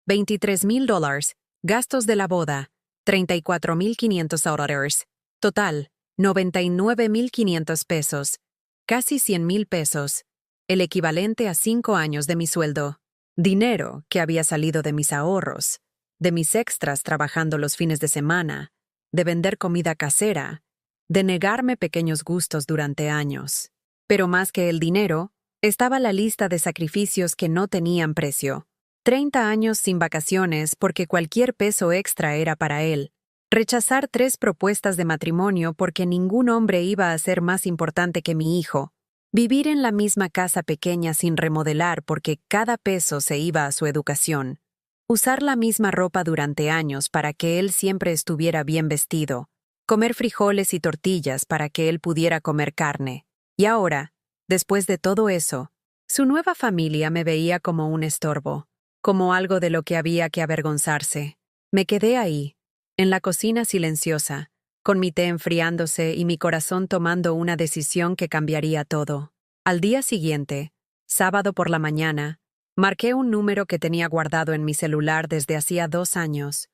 $23,000. Gastos de la boda, $34,500. Total, $99,500. Casi $100,000. El equivalente a 5 años de mi sueldo. Dinero que había salido de mis ahorros, de mis extras trabajando los fines de semana, de vender comida casera, de negarme pequeños gustos durante años. Pero más que el dinero, Estaba la lista de sacrificios que no tenían precio. 30 años sin vacaciones porque cualquier peso extra era para él. Rechazar 3 propuestas de matrimonio porque ningún hombre iba a ser más importante que mi hijo. Vivir en la misma casa pequeña sin remodelar porque cada peso se iba a su educación. Usar la misma ropa durante años para que él siempre estuviera bien vestido. Comer frijoles y tortillas para que él pudiera comer carne. Y ahora, después de todo eso, su nueva familia me veía como un estorbo, como algo de lo que había que avergonzarse. Me quedé ahí, en la cocina silenciosa, con mi té enfriándose y mi corazón tomando una decisión que cambiaría todo. Al día siguiente, sábado por la mañana, marqué un número que tenía guardado en mi celular desde hacía 2 años.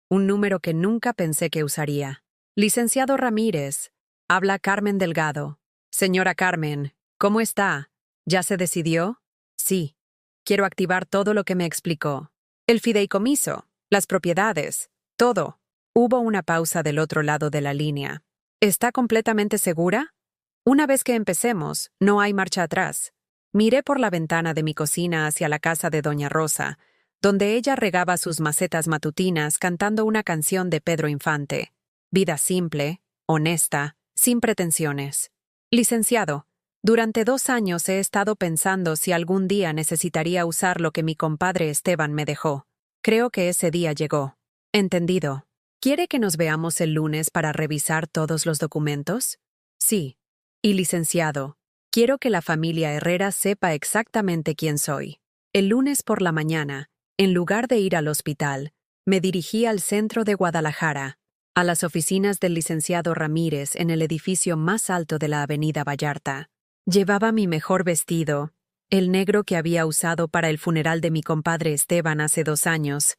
Un número que nunca pensé que usaría. Licenciado Ramírez, habla Carmen Delgado. Señora Carmen, ¿cómo está? ¿Ya se decidió? Sí. Quiero activar todo lo que me explicó. El fideicomiso, las propiedades, todo. Hubo una pausa del otro lado de la línea. ¿Está completamente segura? Una vez que empecemos, no hay marcha atrás. Miré por la ventana de mi cocina hacia la casa de Doña Rosa, donde ella regaba sus macetas matutinas cantando una canción de Pedro Infante. Vida simple, honesta, sin pretensiones. Licenciado, durante 2 años he estado pensando si algún día necesitaría usar lo que mi compadre Esteban me dejó. Creo que ese día llegó. Entendido. ¿Quiere que nos veamos el lunes para revisar todos los documentos? Sí. Y licenciado, quiero que la familia Herrera sepa exactamente quién soy. El lunes por la mañana, en lugar de ir al hospital, me dirigí al centro de Guadalajara, a las oficinas del licenciado Ramírez en el edificio más alto de la avenida Vallarta. Llevaba mi mejor vestido, el negro que había usado para el funeral de mi compadre Esteban hace 2 años,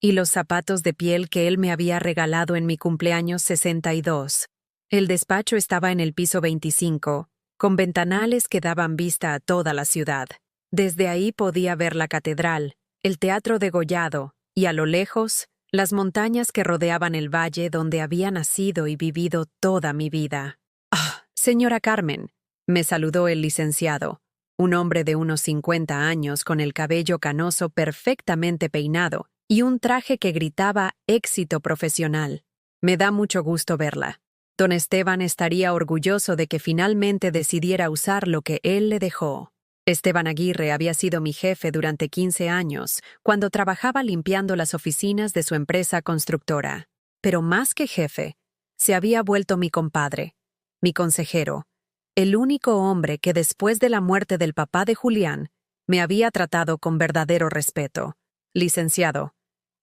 y los zapatos de piel que él me había regalado en mi cumpleaños 62. El despacho estaba en el piso 25, con ventanales que daban vista a toda la ciudad. Desde ahí podía ver la catedral, el Teatro Degollado, y a lo lejos, las montañas que rodeaban el valle donde había nacido y vivido toda mi vida. «Ah, señora Carmen», me saludó el licenciado, un hombre de unos 50 años con el cabello canoso perfectamente peinado y un traje que gritaba éxito profesional. «Me da mucho gusto verla. Don Esteban estaría orgulloso de que finalmente decidiera usar lo que él le dejó». Esteban Aguirre había sido mi jefe durante 15 años, cuando trabajaba limpiando las oficinas de su empresa constructora. Pero más que jefe, se había vuelto mi compadre, mi consejero, el único hombre que después de la muerte del papá de Julián, me había tratado con verdadero respeto. «Licenciado,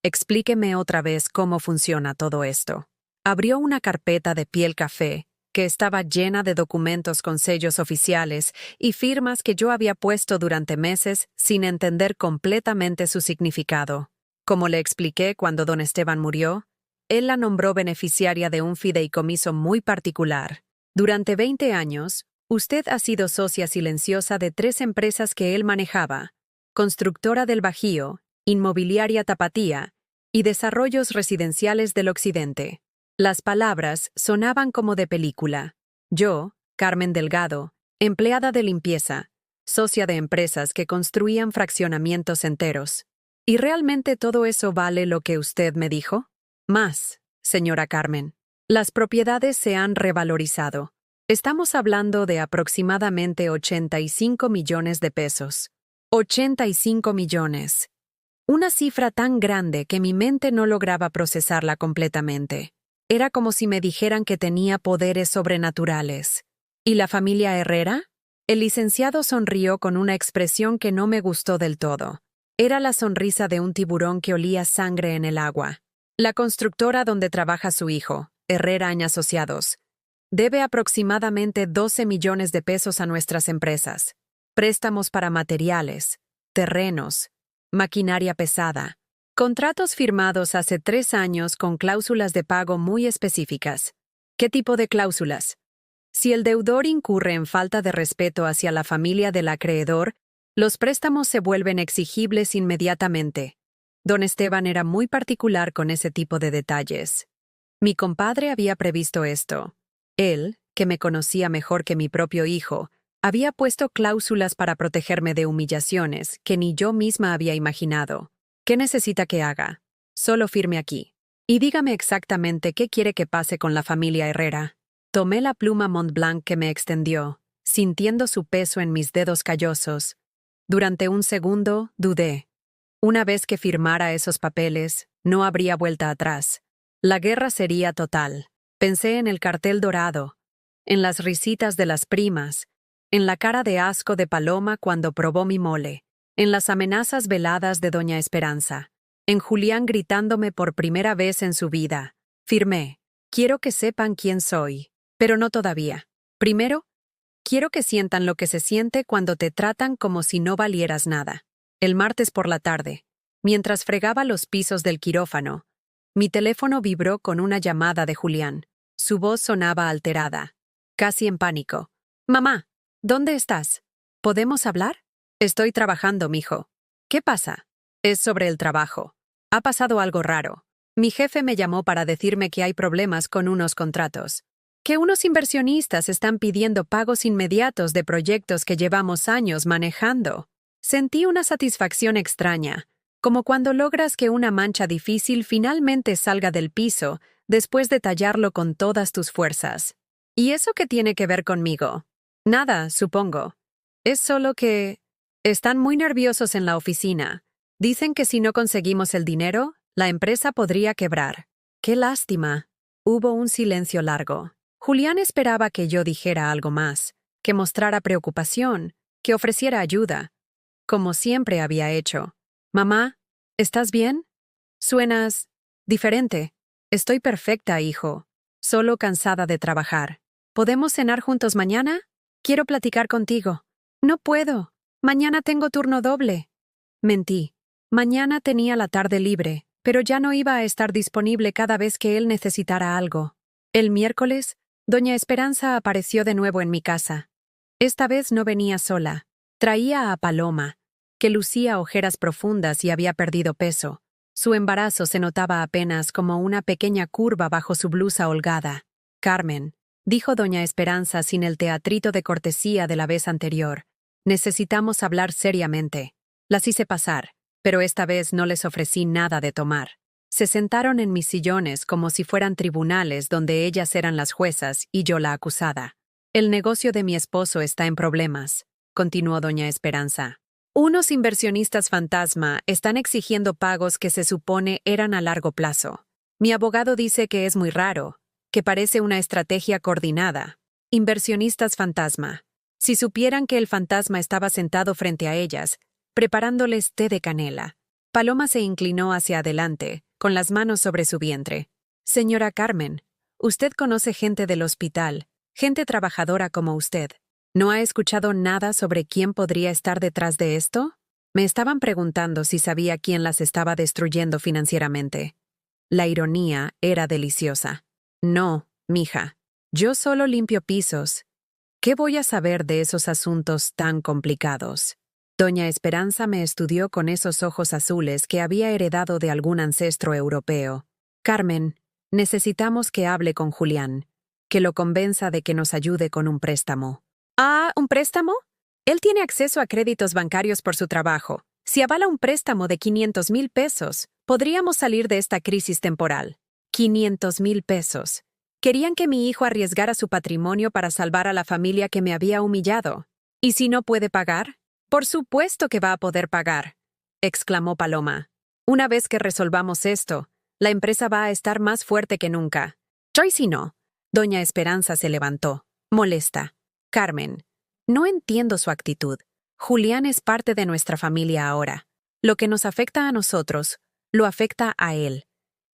explíqueme otra vez cómo funciona todo esto». Abrió una carpeta de piel café, que estaba llena de documentos con sellos oficiales y firmas que yo había puesto durante meses sin entender completamente su significado. Como le expliqué cuando don Esteban murió, él la nombró beneficiaria de un fideicomiso muy particular. Durante 20 años, usted ha sido socia silenciosa de 3 empresas que él manejaba: Constructora del Bajío, Inmobiliaria Tapatía y Desarrollos Residenciales del Occidente. Las palabras sonaban como de película. Yo, Carmen Delgado, empleada de limpieza, socia de empresas que construían fraccionamientos enteros. ¿Y realmente todo eso vale lo que usted me dijo? Más, señora Carmen. Las propiedades se han revalorizado. Estamos hablando de aproximadamente 85 millones de pesos. 85 millones. Una cifra tan grande que mi mente no lograba procesarla completamente. Era como si me dijeran que tenía poderes sobrenaturales. ¿Y la familia Herrera? El licenciado sonrió con una expresión que no me gustó del todo. Era la sonrisa de un tiburón que olía sangre en el agua. La constructora donde trabaja su hijo, Herrera Asociados, debe aproximadamente 12 millones de pesos a nuestras empresas. Préstamos para materiales, terrenos, maquinaria pesada. Contratos firmados hace 3 años con cláusulas de pago muy específicas. ¿Qué tipo de cláusulas? Si el deudor incurre en falta de respeto hacia la familia del acreedor, los préstamos se vuelven exigibles inmediatamente. Don Esteban era muy particular con ese tipo de detalles. Mi compadre había previsto esto. Él, que me conocía mejor que mi propio hijo, Había puesto cláusulas para protegerme de humillaciones que ni yo misma había imaginado. ¿Qué necesita que haga? Solo firme aquí. Y dígame exactamente qué quiere que pase con la familia Herrera. Tomé la pluma Montblanc que me extendió, sintiendo su peso en mis dedos callosos. Durante un segundo, dudé. Una vez que firmara esos papeles, no habría vuelta atrás. La guerra sería total. Pensé en el cartel dorado, en las risitas de las primas, en la cara de asco de Paloma cuando probó mi mole, en las amenazas veladas de doña Esperanza, en Julián gritándome por primera vez en su vida. Firmé. Quiero que sepan quién soy, pero no todavía. Primero, quiero que sientan lo que se siente cuando te tratan como si no valieras nada. El martes por la tarde, mientras fregaba los pisos del quirófano, mi teléfono vibró con una llamada de Julián. Su voz sonaba alterada, casi en pánico. «Mamá, ¿dónde estás? ¿Podemos hablar?» «Estoy trabajando, mijo». «¿Qué pasa?» «Es sobre el trabajo. Ha pasado algo raro. Mi jefe me llamó para decirme que hay problemas con unos contratos. Que unos inversionistas están pidiendo pagos inmediatos de proyectos que llevamos años manejando». Sentí una satisfacción extraña, como cuando logras que una mancha difícil finalmente salga del piso después de tallarlo con todas tus fuerzas. ¿Y eso qué tiene que ver conmigo? Nada, supongo. Es solo que están muy nerviosos en la oficina. Dicen que si no conseguimos el dinero, la empresa podría quebrar. ¡Qué lástima! Hubo un silencio largo. Julián esperaba que yo dijera algo más, que mostrara preocupación, que ofreciera ayuda, como siempre había hecho. «Mamá, ¿estás bien? Suenas diferente». «Estoy perfecta, hijo. Solo cansada de trabajar. ¿Podemos cenar juntos mañana? Quiero platicar contigo». «No puedo. Mañana tengo turno doble». Mentí. Mañana tenía la tarde libre, pero ya no iba a estar disponible cada vez que él necesitara algo. El miércoles, doña Esperanza apareció de nuevo en mi casa. Esta vez no venía sola. Traía a Paloma, que lucía ojeras profundas y había perdido peso. Su embarazo se notaba apenas como una pequeña curva bajo su blusa holgada. «Carmen», dijo doña Esperanza sin el teatrito de cortesía de la vez anterior, «necesitamos hablar seriamente». Las hice pasar, pero esta vez no les ofrecí nada de tomar. Se sentaron en mis sillones como si fueran tribunales donde ellas eran las juezas y yo la acusada. «El negocio de mi esposo está en problemas», continuó doña Esperanza. «Unos inversionistas fantasma están exigiendo pagos que se supone eran a largo plazo. Mi abogado dice que es muy raro, que parece una estrategia coordinada. Inversionistas fantasma. Si supieran que el fantasma estaba sentado frente a ellas, preparándoles té de canela». Paloma se inclinó hacia adelante, con las manos sobre su vientre. «Señora Carmen, usted conoce gente del hospital, gente trabajadora como usted. ¿No ha escuchado nada sobre quién podría estar detrás de esto?» Me estaban preguntando si sabía quién las estaba destruyendo financieramente. La ironía era deliciosa. «No, mija. Yo solo limpio pisos. ¿Qué voy a saber de esos asuntos tan complicados?» Doña Esperanza me estudió con esos ojos azules que había heredado de algún ancestro europeo. «Carmen, necesitamos que hable con Julián, que lo convenza de que nos ayude con un préstamo». «¿Ah, un préstamo? Él tiene acceso a créditos bancarios por su trabajo. Si avala un préstamo de 500,000 pesos, podríamos salir de esta crisis temporal». 500,000 pesos. Querían que mi hijo arriesgara su patrimonio para salvar a la familia que me había humillado. ¿Y si no puede pagar? «Por supuesto que va a poder pagar», exclamó Paloma. «Una vez que resolvamos esto, la empresa va a estar más fuerte que nunca». «Tracy no». Doña Esperanza se levantó, molesta. «Carmen, no entiendo su actitud. Julián es parte de nuestra familia ahora. Lo que nos afecta a nosotros, lo afecta a él.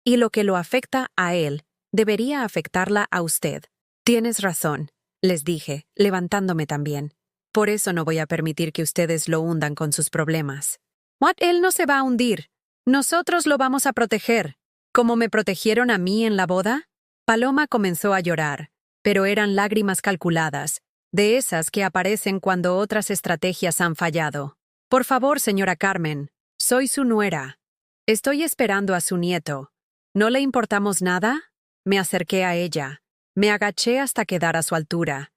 Y lo que lo afecta a él, debería afectarla a usted». «Tienes razón», les dije, levantándome también. «Por eso no voy a permitir que ustedes lo hundan con sus problemas». «What? Él no se va a hundir. Nosotros lo vamos a proteger. ¿Como me protegieron a mí en la boda?» Paloma comenzó a llorar, pero eran lágrimas calculadas, de esas que aparecen cuando otras estrategias han fallado. «Por favor, señora Carmen, soy su nuera. Estoy esperando a su nieto. ¿No le importamos nada?» Me acerqué a ella, me agaché hasta quedar a su altura,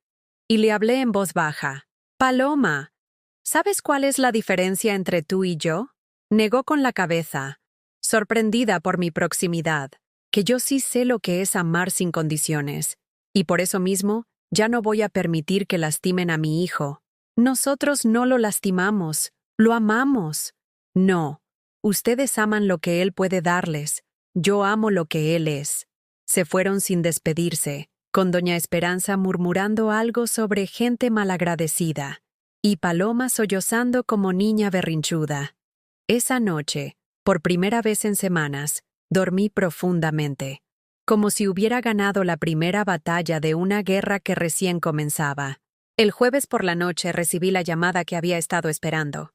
y le hablé en voz baja. Paloma, ¿sabes cuál es la diferencia entre tú y yo? Negó con la cabeza, sorprendida por mi proximidad, que yo sí sé lo que es amar sin condiciones, y por eso mismo ya no voy a permitir que lastimen a mi hijo. Nosotros no lo lastimamos, lo amamos. No, ustedes aman lo que él puede darles, yo amo lo que él es. Se fueron sin despedirse, con doña Esperanza murmurando algo sobre gente malagradecida, y Paloma sollozando como niña berrinchuda. Esa noche, por primera vez en semanas, dormí profundamente, como si hubiera ganado la primera batalla de una guerra que recién comenzaba. El jueves por la noche recibí la llamada que había estado esperando.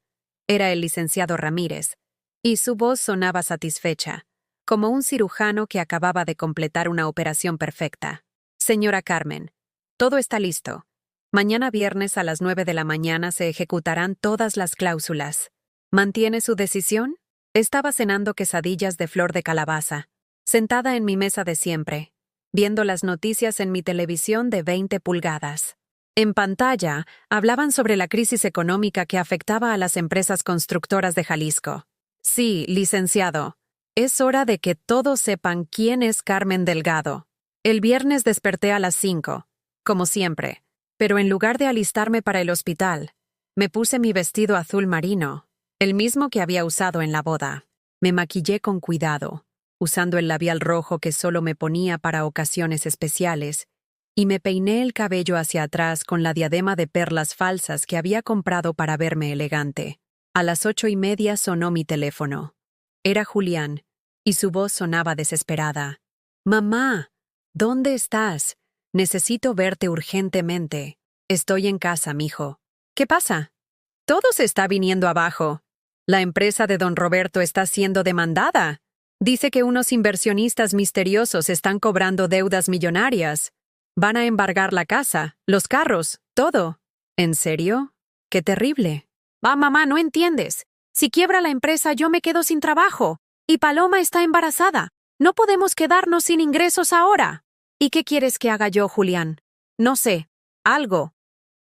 Era el licenciado Ramírez, y su voz sonaba satisfecha, como un cirujano que acababa de completar una operación perfecta. Señora Carmen, todo está listo. Mañana viernes a las 9 de la mañana se ejecutarán todas las cláusulas. ¿Mantiene su decisión? Estaba cenando quesadillas de flor de calabaza, sentada en mi mesa de siempre, viendo las noticias en mi televisión de 20 pulgadas. En pantalla, hablaban sobre la crisis económica que afectaba a las empresas constructoras de Jalisco. Sí, licenciado, es hora de que todos sepan quién es Carmen Delgado. El viernes desperté a las 5, como siempre, pero en lugar de alistarme para el hospital, me puse mi vestido azul marino, el mismo que había usado en la boda. Me maquillé con cuidado, usando el labial rojo que solo me ponía para ocasiones especiales, y me peiné el cabello hacia atrás con la diadema de perlas falsas que había comprado para verme elegante. A las 8:30 sonó mi teléfono. Era Julián, y su voz sonaba desesperada. «Mamá, ¿dónde estás? Necesito verte urgentemente. Estoy en casa, mijo». «¿Qué pasa?» «Todo se está viniendo abajo. La empresa de don Roberto está siendo demandada. Dice que unos inversionistas misteriosos están cobrando deudas millonarias. Van a embargar la casa, los carros, todo». «¿En serio? ¡Qué terrible!». Mamá, no entiendes. Si quiebra la empresa, yo me quedo sin trabajo. Y Paloma está embarazada. No podemos quedarnos sin ingresos ahora». «¿Y qué quieres que haga yo, Julián?» «No sé. Algo.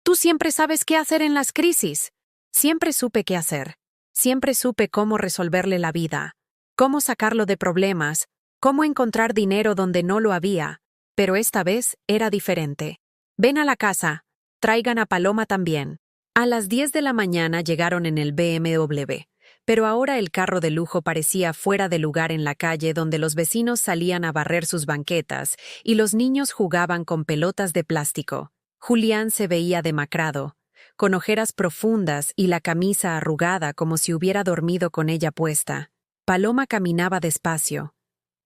Tú siempre sabes qué hacer en las crisis». Siempre supe qué hacer. Siempre supe cómo resolverle la vida, cómo sacarlo de problemas, cómo encontrar dinero donde no lo había. Pero esta vez era diferente. «Ven a la casa. Traigan a Paloma también». A las 10 de la mañana llegaron en el BMW, pero ahora el carro de lujo parecía fuera de lugar en la calle donde los vecinos salían a barrer sus banquetas y los niños jugaban con pelotas de plástico. Julián se veía demacrado, con ojeras profundas y la camisa arrugada como si hubiera dormido con ella puesta. Paloma caminaba despacio,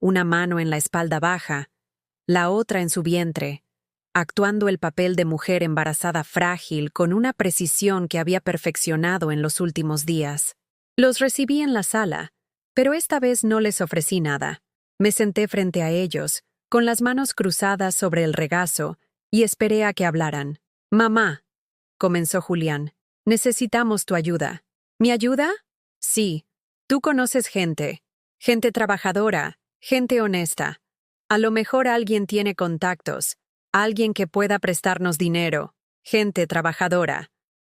una mano en la espalda baja, la otra en su vientre, actuando el papel de mujer embarazada frágil con una precisión que había perfeccionado en los últimos días. Los recibí en la sala, pero esta vez no les ofrecí nada. Me senté frente a ellos, con las manos cruzadas sobre el regazo, y esperé a que hablaran. «Mamá», comenzó Julián, «necesitamos tu ayuda». «¿Mi ayuda?» «Sí. Tú conoces gente trabajadora, gente honesta. A lo mejor alguien tiene contactos, alguien que pueda prestarnos dinero, gente trabajadora.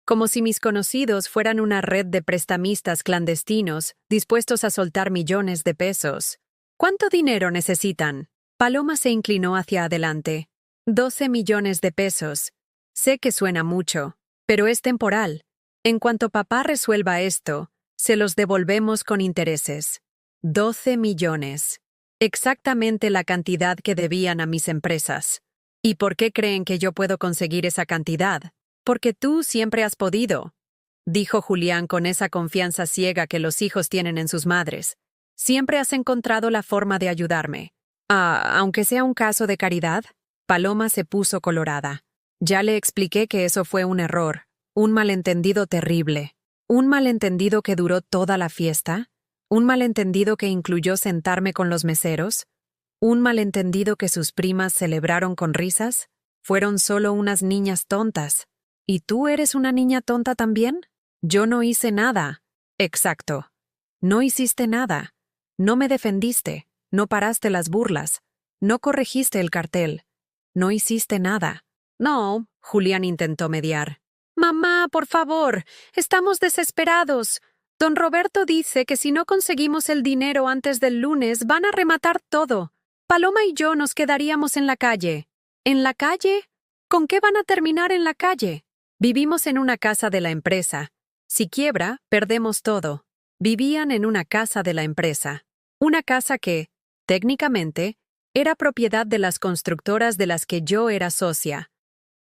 Como si mis conocidos fueran una red de prestamistas clandestinos dispuestos a soltar millones de pesos. ¿Cuánto dinero necesitan?» Paloma se inclinó hacia adelante. 12 millones de pesos. Sé que suena mucho, pero es temporal. En cuanto papá resuelva esto, se los devolvemos con intereses. 12 millones. Exactamente la cantidad que debían a mis empresas. ¿Y por qué creen que yo puedo conseguir esa cantidad? Porque tú siempre has podido, dijo Julián con esa confianza ciega que los hijos tienen en sus madres. Siempre has encontrado la forma de ayudarme. Aunque sea un caso de caridad. Paloma se puso colorada. Ya le expliqué que eso fue un error, un malentendido terrible. Un malentendido que duró toda la fiesta. Un malentendido que incluyó sentarme con los meseros. Un malentendido que sus primas celebraron con risas. Fueron solo unas niñas tontas. ¿Y tú eres una niña tonta también? Yo no hice nada. Exacto. No hiciste nada. No me defendiste. No paraste las burlas. No corregiste el cartel. No hiciste nada. No, Julián intentó mediar. Mamá, por favor, estamos desesperados. Don Roberto dice que si no conseguimos el dinero antes del lunes, van a rematar todo. Paloma y yo nos quedaríamos en la calle. ¿En la calle? ¿Con qué van a terminar en la calle? Vivimos en una casa de la empresa. Si quiebra, perdemos todo. Vivían en una casa de la empresa. Una casa que, técnicamente, era propiedad de las constructoras de las que yo era socia.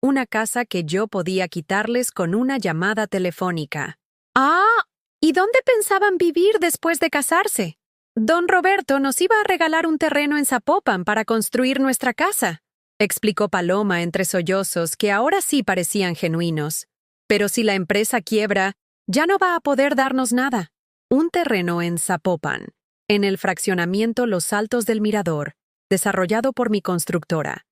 Una casa que yo podía quitarles con una llamada telefónica. ¡Ah! ¿Y dónde pensaban vivir después de casarse? Don Roberto nos iba a regalar un terreno en Zapopan para construir nuestra casa, explicó Paloma entre sollozos que ahora sí parecían genuinos. Pero si la empresa quiebra, ya no va a poder darnos nada. Un terreno en Zapopan, en el fraccionamiento Los Altos del Mirador, desarrollado por mi constructora.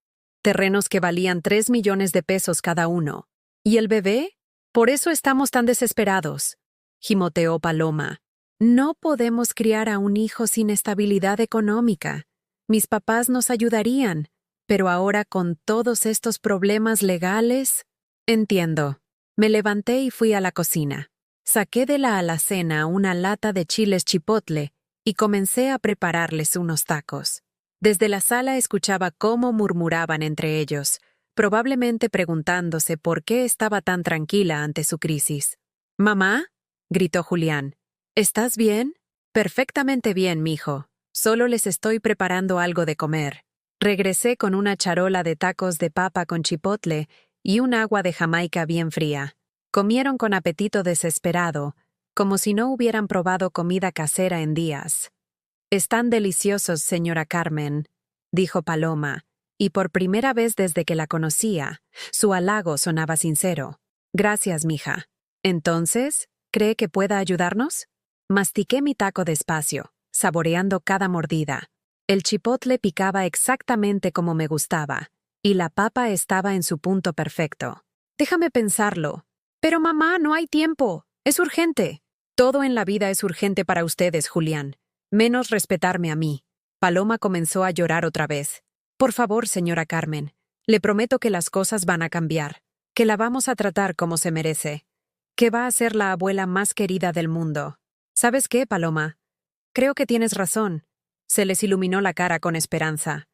Terrenos que valían 3 millones de pesos cada uno. ¿Y el bebé? Por eso estamos tan desesperados, gimoteó Paloma. No podemos criar a un hijo sin estabilidad económica. Mis papás nos ayudarían, pero ahora con todos estos problemas legales... Entiendo. Me levanté y fui a la cocina. Saqué de la alacena una lata de chiles chipotle y comencé a prepararles unos tacos. Desde la sala escuchaba cómo murmuraban entre ellos, probablemente preguntándose por qué estaba tan tranquila ante su crisis. «¿Mamá?», gritó Julián. «¿Estás bien?». «Perfectamente bien, mijo. Solo les estoy preparando algo de comer». Regresé con una charola de tacos de papa con chipotle y un agua de Jamaica bien fría. Comieron con apetito desesperado, como si no hubieran probado comida casera en días. «Están deliciosos, señora Carmen», dijo Paloma, y por primera vez desde que la conocía, su halago sonaba sincero. «Gracias, mija. Entonces, ¿cree que pueda ayudarnos?». Mastiqué mi taco despacio, saboreando cada mordida. El chipotle picaba exactamente como me gustaba, y la papa estaba en su punto perfecto. «Déjame pensarlo». «Pero mamá, no hay tiempo. Es urgente». «Todo en la vida es urgente para ustedes, Julián. Menos respetarme a mí». Paloma comenzó a llorar otra vez. «Por favor, señora Carmen, le prometo que las cosas van a cambiar, que la vamos a tratar como se merece, que va a ser la abuela más querida del mundo». «¿Sabes qué, Paloma? Creo que tienes razón». Se les iluminó la cara con esperanza.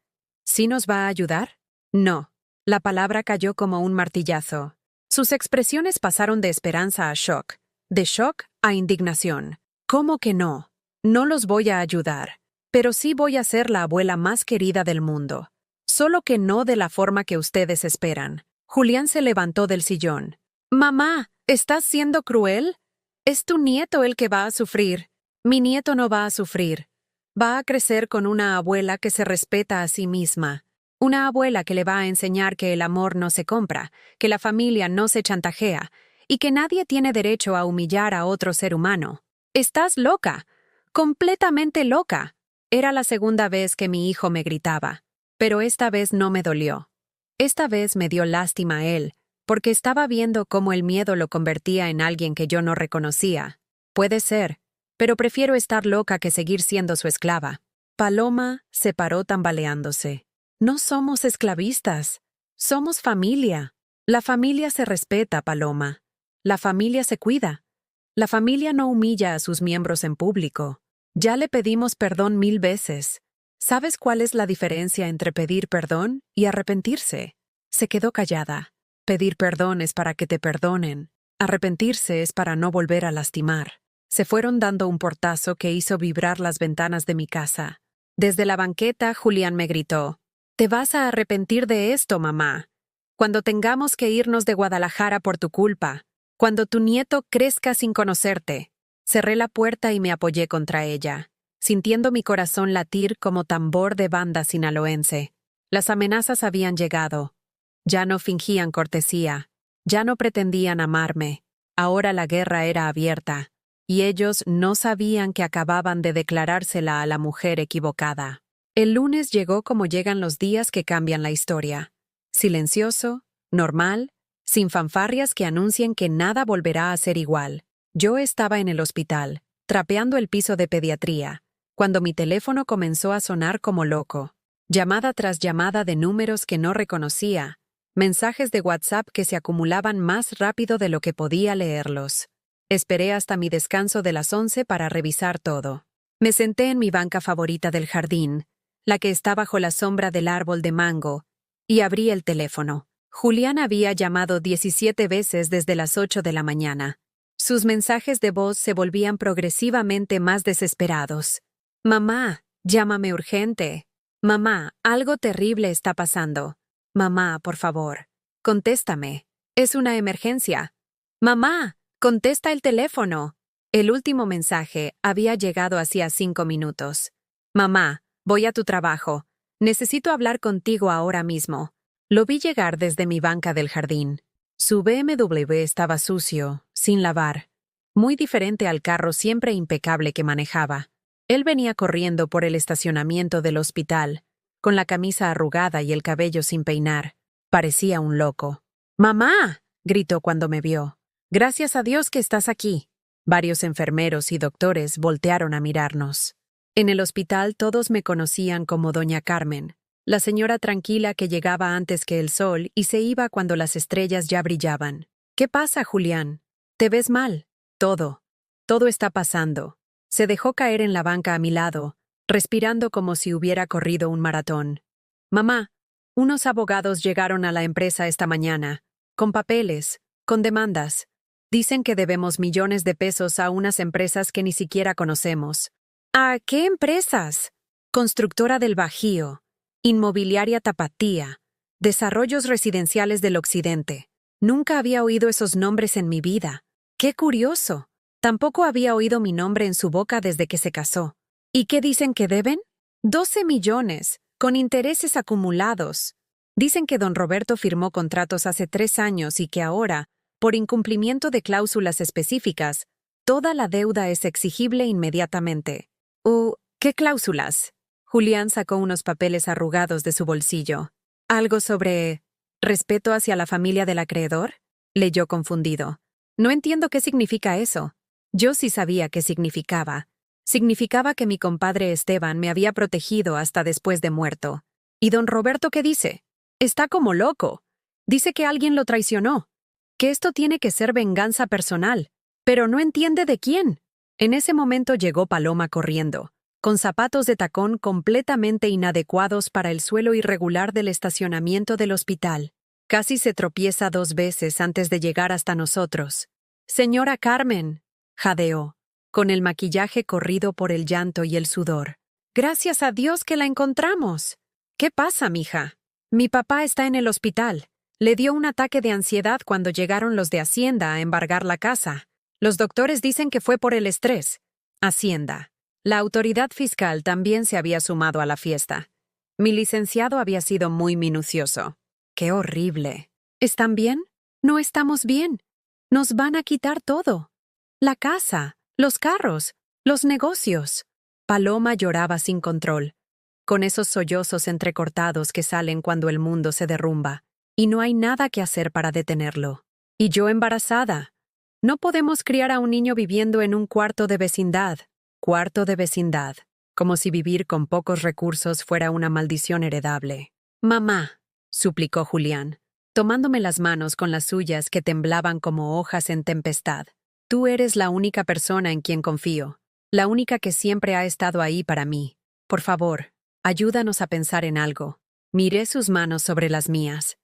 ¿Sí nos va a ayudar? No. La palabra cayó como un martillazo. Sus expresiones pasaron de esperanza a shock, de shock a indignación. ¿Cómo que no? No los voy a ayudar, pero sí voy a ser la abuela más querida del mundo. Solo que no de la forma que ustedes esperan. Julián se levantó del sillón. «Mamá, ¿estás siendo cruel? Es tu nieto el que va a sufrir». «Mi nieto no va a sufrir. Va a crecer con una abuela que se respeta a sí misma. Una abuela que le va a enseñar que el amor no se compra, que la familia no se chantajea y que nadie tiene derecho a humillar a otro ser humano». «Estás loca. Completamente loca». Era la segunda vez que mi hijo me gritaba, pero esta vez no me dolió. Esta vez me dio lástima a él, porque estaba viendo cómo el miedo lo convertía en alguien que yo no reconocía. Puede ser, pero prefiero estar loca que seguir siendo su esclava. Paloma se paró tambaleándose. «No somos esclavistas. Somos familia. La familia se respeta, Paloma. La familia se cuida. La familia no humilla a sus miembros en público. Ya le pedimos perdón 1000 veces. ¿Sabes cuál es la diferencia entre pedir perdón y arrepentirse?». Se quedó callada. Pedir perdón es para que te perdonen. Arrepentirse es para no volver a lastimar. Se fueron dando un portazo que hizo vibrar las ventanas de mi casa. Desde la banqueta, Julián me gritó: «Te vas a arrepentir de esto, mamá. Cuando tengamos que irnos de Guadalajara por tu culpa. Cuando tu nieto crezca sin conocerte». Cerré la puerta y me apoyé contra ella, sintiendo mi corazón latir como tambor de banda sinaloense. Las amenazas habían llegado. Ya no fingían cortesía. Ya no pretendían amarme. Ahora la guerra era abierta. Y ellos no sabían que acababan de declarársela a la mujer equivocada. El lunes llegó como llegan los días que cambian la historia. Silencioso, normal, sin fanfarrias que anuncien que nada volverá a ser igual. Yo estaba en el hospital, trapeando el piso de pediatría, cuando mi teléfono comenzó a sonar como loco. Llamada tras llamada de números que no reconocía, mensajes de WhatsApp que se acumulaban más rápido de lo que podía leerlos. Esperé hasta mi descanso de las 11 para revisar todo. Me senté en mi banca favorita del jardín, la que está bajo la sombra del árbol de mango, y abrí el teléfono. Julián había llamado 17 veces desde las 8 de la mañana. Sus mensajes de voz se volvían progresivamente más desesperados. «Mamá, llámame urgente. Mamá, algo terrible está pasando. Mamá, por favor, contéstame. Es una emergencia. Mamá, contesta el teléfono». El último mensaje había llegado hacía 5 minutos. «Mamá, voy a tu trabajo. Necesito hablar contigo ahora mismo». Lo vi llegar desde mi banca del jardín. Su BMW estaba sucio, sin lavar, muy diferente al carro siempre impecable que manejaba. Él venía corriendo por el estacionamiento del hospital, con la camisa arrugada y el cabello sin peinar. Parecía un loco. «¡Mamá!», gritó cuando me vio. «Gracias a Dios que estás aquí». Varios enfermeros y doctores voltearon a mirarnos. En el hospital todos me conocían como Doña Carmen, la señora tranquila que llegaba antes que el sol y se iba cuando las estrellas ya brillaban. «¿Qué pasa, Julián? ¿Te ves mal?» Todo está pasando». Se dejó caer en la banca a mi lado, respirando como si hubiera corrido un maratón. «Mamá, unos abogados llegaron a la empresa esta mañana, con papeles, con demandas. Dicen que debemos millones de pesos a unas empresas que ni siquiera conocemos». «¿A qué empresas?» «Constructora del Bajío, Inmobiliaria Tapatía, Desarrollos Residenciales del Occidente». Nunca había oído esos nombres en mi vida. ¡Qué curioso! Tampoco había oído mi nombre en su boca desde que se casó. ¿Y qué dicen que deben? 12 millones, con intereses acumulados. Dicen que don Roberto firmó contratos hace 3 años y que ahora, por incumplimiento de cláusulas específicas, toda la deuda es exigible inmediatamente. ¿Qué cláusulas? Julián sacó unos papeles arrugados de su bolsillo. ¿Algo sobre respeto hacia la familia del acreedor?, leyó confundido. No entiendo qué significa eso. Yo sí sabía qué significaba. Significaba que mi compadre Esteban me había protegido hasta después de muerto. ¿Y don Roberto qué dice? Está como loco. Dice que alguien lo traicionó, que esto tiene que ser venganza personal, pero no entiende de quién. En ese momento llegó Paloma corriendo, con zapatos de tacón completamente inadecuados para el suelo irregular del estacionamiento del hospital. Casi se tropieza 2 veces antes de llegar hasta nosotros. «Señora Carmen», jadeó, con el maquillaje corrido por el llanto y el sudor. «Gracias a Dios que la encontramos». «¿Qué pasa, mija?» «Mi papá está en el hospital. Le dio un ataque de ansiedad cuando llegaron los de Hacienda a embargar la casa. Los doctores dicen que fue por el estrés». Hacienda. La autoridad fiscal también se había sumado a la fiesta. Mi licenciado había sido muy minucioso. ¡Qué horrible! ¿Están bien? No estamos bien. Nos van a quitar todo. La casa, los carros, los negocios. Paloma lloraba sin control, con esos sollozos entrecortados que salen cuando el mundo se derrumba, y no hay nada que hacer para detenerlo. Y yo embarazada. No podemos criar a un niño viviendo en un cuarto de vecindad, como si vivir con pocos recursos fuera una maldición heredable. «Mamá», suplicó Julián, tomándome las manos con las suyas que temblaban como hojas en tempestad. «Tú eres la única persona en quien confío, la única que siempre ha estado ahí para mí. Por favor, ayúdanos a pensar en algo». Miré sus manos sobre las mías,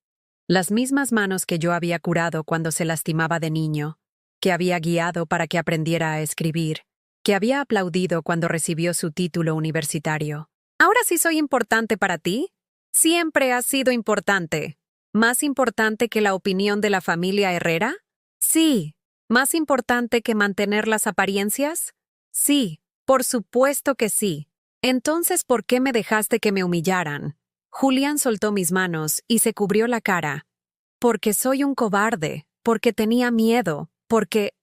las mismas manos que yo había curado cuando se lastimaba de niño, que había guiado para que aprendiera a escribir, que había aplaudido cuando recibió su título universitario. «¿Ahora sí soy importante para ti?» «Siempre has sido importante». «¿Más importante que la opinión de la familia Herrera?» «Sí». «¿Más importante que mantener las apariencias?» «Sí, por supuesto que sí». «Entonces, ¿por qué me dejaste que me humillaran?» Julián soltó mis manos y se cubrió la cara. «Porque soy un cobarde, porque tenía miedo, porque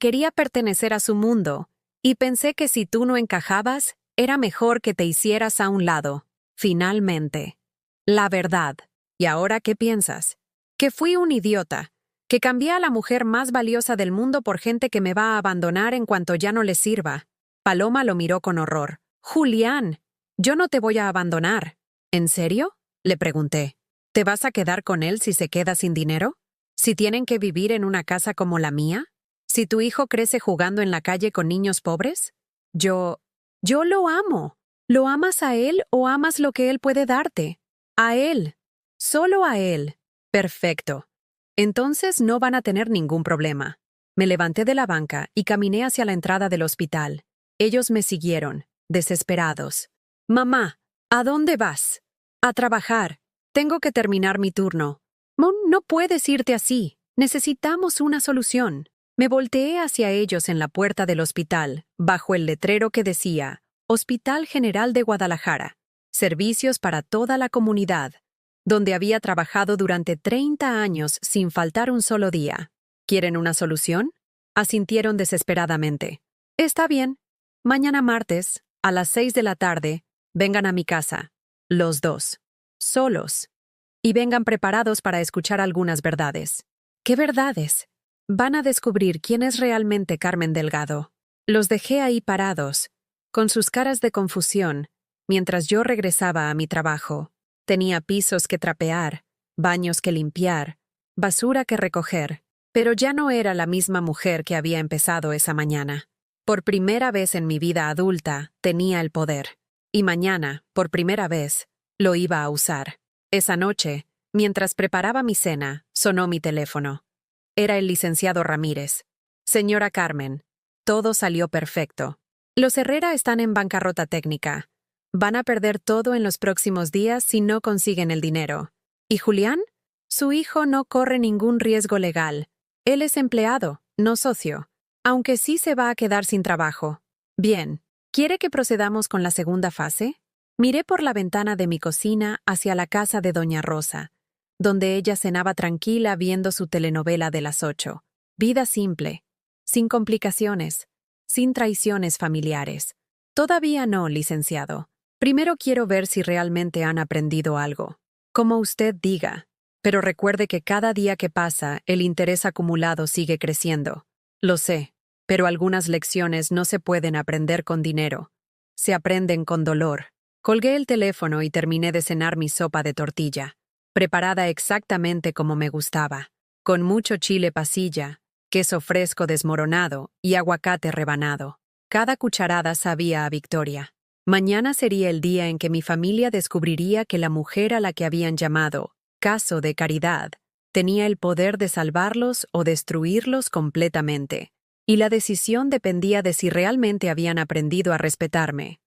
quería pertenecer a su mundo, y pensé que si tú no encajabas, era mejor que te hicieras a un lado. Finalmente. La verdad. ¿Y ahora qué piensas? Que fui un idiota, que cambié a la mujer más valiosa del mundo por gente que me va a abandonar en cuanto ya no les sirva». Paloma lo miró con horror. «Julián, yo no te voy a abandonar». «¿En serio?», le pregunté. ¿Te vas a quedar con él si se queda sin dinero? ¿Si tienen que vivir en una casa como la mía? ¿Si tu hijo crece jugando en la calle con niños pobres? Yo lo amo. ¿Lo amas a él o amas lo que él puede darte? A él. Solo a él. Perfecto. Entonces no van a tener ningún problema. Me levanté de la banca y caminé hacia la entrada del hospital. Ellos me siguieron, desesperados. Mamá, ¿a dónde vas? A trabajar. Tengo que terminar mi turno. No puedes irte así. Necesitamos una solución. Me volteé hacia ellos en la puerta del hospital, bajo el letrero que decía Hospital General de Guadalajara, servicios para toda la comunidad, donde había trabajado durante 30 años sin faltar un solo día. ¿Quieren una solución? Asintieron desesperadamente. Está bien. Mañana martes, a las 6 de la tarde, vengan a mi casa. Los dos. Solos. Y vengan preparados para escuchar algunas verdades. ¿Qué verdades? Van a descubrir quién es realmente Carmen Delgado. Los dejé ahí parados, con sus caras de confusión, mientras yo regresaba a mi trabajo. Tenía pisos que trapear, baños que limpiar, basura que recoger, pero ya no era la misma mujer que había empezado esa mañana. Por primera vez en mi vida adulta, tenía el poder. Y mañana, por primera vez, lo iba a usar. Esa noche, mientras preparaba mi cena, sonó mi teléfono. Era el licenciado Ramírez. Señora Carmen, todo salió perfecto. Los Herrera están en bancarrota técnica. Van a perder todo en los próximos días si no consiguen el dinero. ¿Y Julián? Su hijo no corre ningún riesgo legal. Él es empleado, no socio, aunque sí se va a quedar sin trabajo. Bien, ¿quiere que procedamos con la segunda fase? Miré por la ventana de mi cocina hacia la casa de Doña Rosa, donde ella cenaba tranquila viendo su telenovela de las 8. Vida simple, sin complicaciones, sin traiciones familiares. Todavía no, licenciado. Primero quiero ver si realmente han aprendido algo. Como usted diga. Pero recuerde que cada día que pasa, el interés acumulado sigue creciendo. Lo sé, pero algunas lecciones no se pueden aprender con dinero. Se aprenden con dolor. Colgué el teléfono y terminé de cenar mi sopa de tortilla, preparada exactamente como me gustaba, con mucho chile pasilla, queso fresco desmoronado y aguacate rebanado. Cada cucharada sabía a victoria. Mañana sería el día en que mi familia descubriría que la mujer a la que habían llamado caso de caridad tenía el poder de salvarlos o destruirlos completamente, y la decisión dependía de si realmente habían aprendido a respetarme.